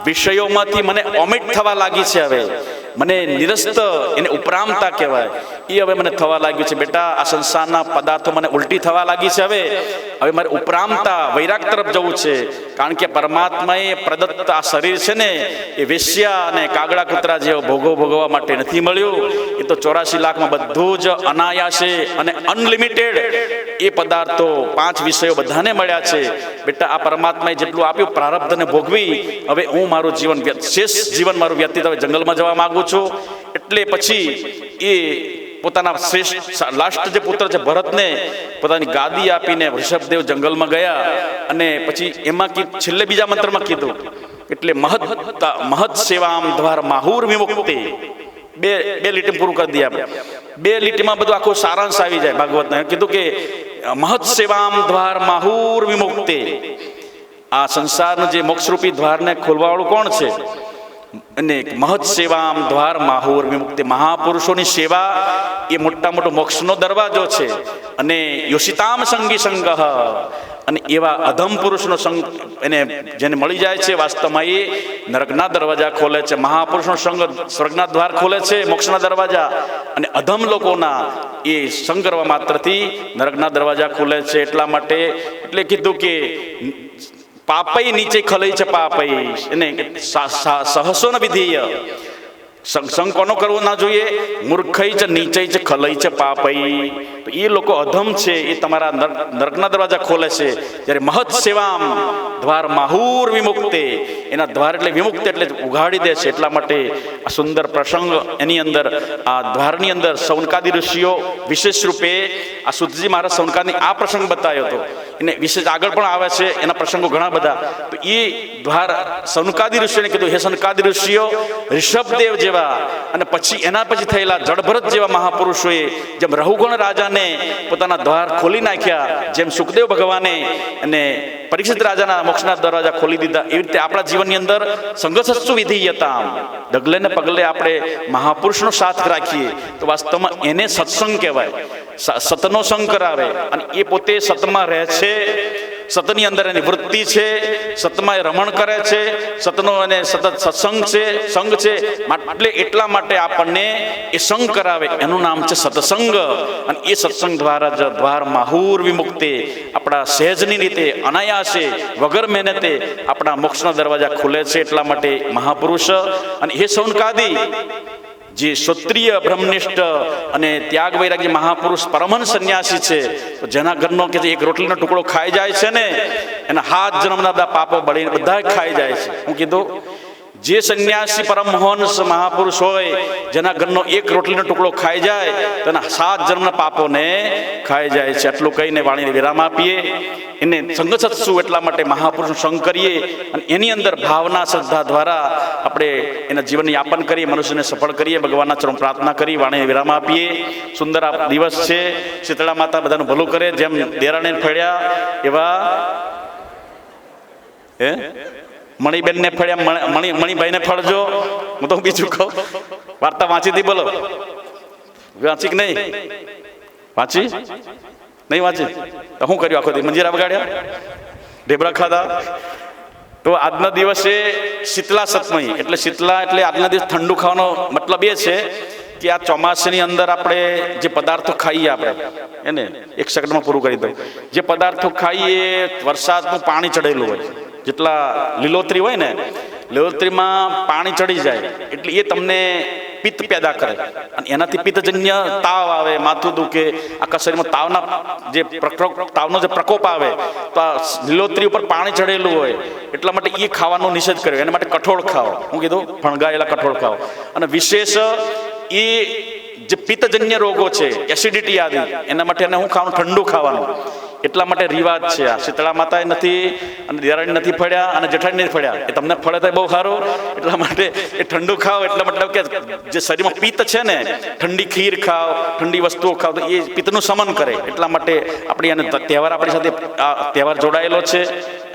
Speaker 1: વિષયોમાંથી મને ઓમિટ થવા લાગી છે. હવે મને નિરસ્ત, એને ઉપરામતા કહેવાય, એ હવે મને થવા લાગ્યું છે. બેટા આ સંસારના પદાર્થો મને ઉલટી થવા લાગી છે. હવે મારે ઉપરામતા વૈરાગ તરફ જવું છે. કારણ કે પરમાત્માએ પ્રદત્ત આ શરીર છે ને, એ વેશ્યા અને કાગડા કૂતરા જેવો ભોગવવા માટે નથી મળ્યું. એ તો 84 લાખમાં બધું જ અનાયાસે અને અનલિમિટેડ એ પદાર્થો 5 વિષયો બધાને મળ્યા છે. બેટા આ પરમાત્માએ જેટલું આપ્યું પ્રારબ્ધને ભોગવી, હવે હું મારું જીવન, શેષ જીવન મારું વ્યતીત હવે જંગલમાં જવા માંગુ છું. એટલે પછી એ પોતાના શ્રેષ્ઠ લાસ્ટ જે પુત્ર છે ભરતને પોતાની ગાદી આપીને ઋષભદેવ જંગલમાં ગયા. અને પછી એમાં છેલ્લે બીજા મંત્રમાં કીધું, એટલે મહત સેવામ દ્વાર માહુર વિમુક્તિ. બે લીટી પૂરું કરી દઈએ આપણે. 2 લીટીમાં બધું આખું સારાંશ આવી જાય ભાગવતના. કીધું કે મહત સેવામ દ્વાર માહુર વિમુક્તિ. આ સંસારનું જે મોક્ષરૂપી દ્વારને ખોલવાવાળું કોણ છે? અને મહત સેવામ દ્વાર માહુર વિમુક્તિ. મહાપુરુષોની સેવા એ મોટો મોક્ષનો દરવાજો છે. અને યોષિતામ સંગી સંગહ, અને એવા અધમ પુરુષનો સંગ એને જેને મળી જાય છે, વાસ્તવમાં એ નરકના દરવાજા ખોલે છે. મહાપુરુષનો સંગ સ્વર્ગના દ્વાર ખોલે છે, મોક્ષના દરવાજા. અને અધમ લોકોના એ સંગ કરવા માત્રથી નરકના દરવાજા ખોલે છે. એટલા માટે એટલે કીધું કે પાપઈ નીચે ખલઈ છે પાપઈ, એને સહસો ન વિધીય. સંગ કોનો કરવો ના જોઈએ? મૂર્ખઈ છે નીચે છે ખલઈ છે પાપઈ. તો એ લોકો અધમ છે, એ તમારા નરકના દરવાજા ખોલે છે. જ્યારે મહત સેવામ દ્વાર માહુર વિમુક્તે, એના દ્વાર એટલે વિમુક્ત એટલે ઉઘાડી દે છે. એટલા માટે આ સુંદર પ્રસંગ એની અંદર, આ દ્વારની અંદર સૌનકાદી ઋષિઓ વિશેષ રૂપે આ સુતજી મહારાજ સૌનકાદની આ પ્રસંગ બતાવ્યો હતો. એને વિશેષ આગળ પણ આવે છે, એના પ્રસંગો ઘણા બધા. તો એ દ્વાર સૌનકાદી ઋષિઓને કીધું, હે સૌનકાદી ઋષિઓ, ઋષભદેવ જેવા અને પછી એના પછી થયેલા જડભરત જેવા મહાપુરુષોએ જેમ રઘુગણ રાજાને પોતાના દ્વાર ખોલી નાખ્યા, જેમ સુખદેવ ભગવાને અને પરીક્ષિત રાજાના મોક્ષના દરવાજા ખોલી દીધા, એવી રીતે આપણા જીવનની અંદર સંઘર્ષસ્તુ વિધીયતા, ડગલે ને પગલે આપણે મહાપુરુષનો સાથ રાખીએ તો વાસ્તવમાં એને સત્સંગ કહેવાય. સતનો સંગ કરાવે અને એ પોતે સતમાં રહે છે. સતની અંદર એની વૃત્તિ છે, સતમાં એ રમણ કરે છે, સતનો એને સતત સત્સંગ છે, સંગ છે. એટલે એટલા માટે આપણને એ સંગ કરાવે, એનું નામ છે સત્સંગ. અને એ સત્સંગ દ્વારા જ દ્વાર માહુર વિમુક્તે, આપણા સહેજની રીતે અનાયાસે વગર મહેનતે આપણા મોક્ષના દરવાજા ખુલે છે. એટલા માટે મહાપુરુષ અને હે સૌનકાદી જે ક્ષત્રિય બ્રહ્મનિષ્ઠ અને ત્યાગ વૈરાગ્ય મહાપુરુષ પરમહંસ સંન્યાસી છે, તો જેના ઘરનો કે એક રોટલીનો ટુકડો ખાઈ જાય છે ને, એના 7 જન્મના બધા પાપો બળીને બધા ખાઈ જાય છે. હું કીધું જે સંન્યાસી પરમહંસ મહાપુરુષ હોય જેના ઘરનો એક રોટલીનો ટુકડો ખાઈ જાય તેના 7 જન્મના પાપોને ખાઈ જાય છે. આટલું કહીને વાણીને વિરામ આપીએ. એને સંગસત્સુ એટલા માટે મહાપુરુષનો સંગ કરીએ અને એની અંદર ભાવના શ્રદ્ધા દ્વારા આપણે એના જીવનની યાપન કરીએ, મનુષ્યને સફળ કરીએ. ભગવાનના ચરણ પ્રાર્થના કરી વાણીને વિરામ આપીએ. સુંદર આ દિવસ છે. શીતળા માતા બધાનું ભલું કરે. જેમ દેરાણીને ફળ્યા એવા મણિબેનને ફળ્યા મણિભાઈને ફળજો. હું તો બીજું કહું, વાર્તા વાંચી હતી, બોલો વાંચી કે નહીં વાંચી? નહીં વાંચી તો શું કર્યું? આખો દી મંજીરા બગાડ્યા, ઢેબરા ખાધા. તો આજના દિવસે શીતલા સતમઈ એટલે શીતલા એટલે આજના દિવસ ઠંડુ ખાવાનો મતલબ એ છે કે આ ચોમાસાની અંદર આપણે જે પદાર્થો ખાઈએ આપણે એને એક સેકન્ડમાં પૂરું કરી દઉં. જે પદાર્થો ખાઈએ વરસાદનું પાણી ચડેલું હોય, જેટલા લીલોતરી હોય ને લીલોતરીમાં પાણી ચડી જાય એટલે એ તમને પિત્ત પેદા કરે અને એનાથી પિત્તજન્ય તાવ આવે, માથું દુખે, આખા શરીરમાં તાવનો જે પ્રકોપ આવે. તો આ લીલોતરી ઉપર પાણી ચડેલું હોય એટલા માટે એ ખાવાનો નિષેધ કર્યો. એના માટે કઠોળ ખાઓ. હું કીધું ફણગાયેલા કઠોળ ખાઓ. અને વિશેષ એ જે પિત્તજન્ય રોગો છે, એસિડિટી આદિ, એના માટે એને હું ખાવાનું ઠંડુ ખાવાનું. એટલા માટે રિવાજ છે. આ શીતળા માતાએ નથી અને દેરાણી નથી ફળ્યા અને જેઠાણી નથી ફળ્યા. એ તમને ફળે તો બહુ સારું. એટલા માટે એ ઠંડુ ખાઓ. એટલા મતલબ કે જે શરીરમાં પિત્ત છે ને, ઠંડી ખીર ખાઓ, ઠંડી વસ્તુઓ ખાઓ તો એ પિત્તનું શમન કરે. એટલા માટે આપણી અને તહેવાર આપણી સાથે આ તહેવાર જોડાયેલો છે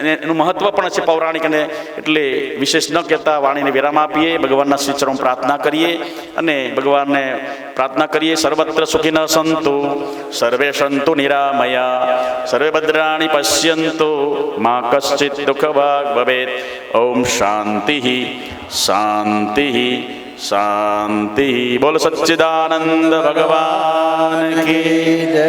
Speaker 1: અને એનું મહત્વ પણ છે પૌરાણિક. અને એટલે વિશેષ ન કહેતા વાણીને વિરામ આપીએ. ભગવાનના શ્રી ચરણ પ્રાર્થના કરીએ અને ભગવાનને પ્રાર્થના કરીએ. સર્વત્ર સુખિનઃ સંતુ સર્વે સંતુ નિરામયા સર્વે ભદ્રાણિ પશ્યન્તુ મા કશ્ચિત દુઃખભાગ ભવેત. ઓમ શાંતિ શાંતિ શાંતિ. બોલ સચ્ચિદાનંદ ભગવાન કી જય.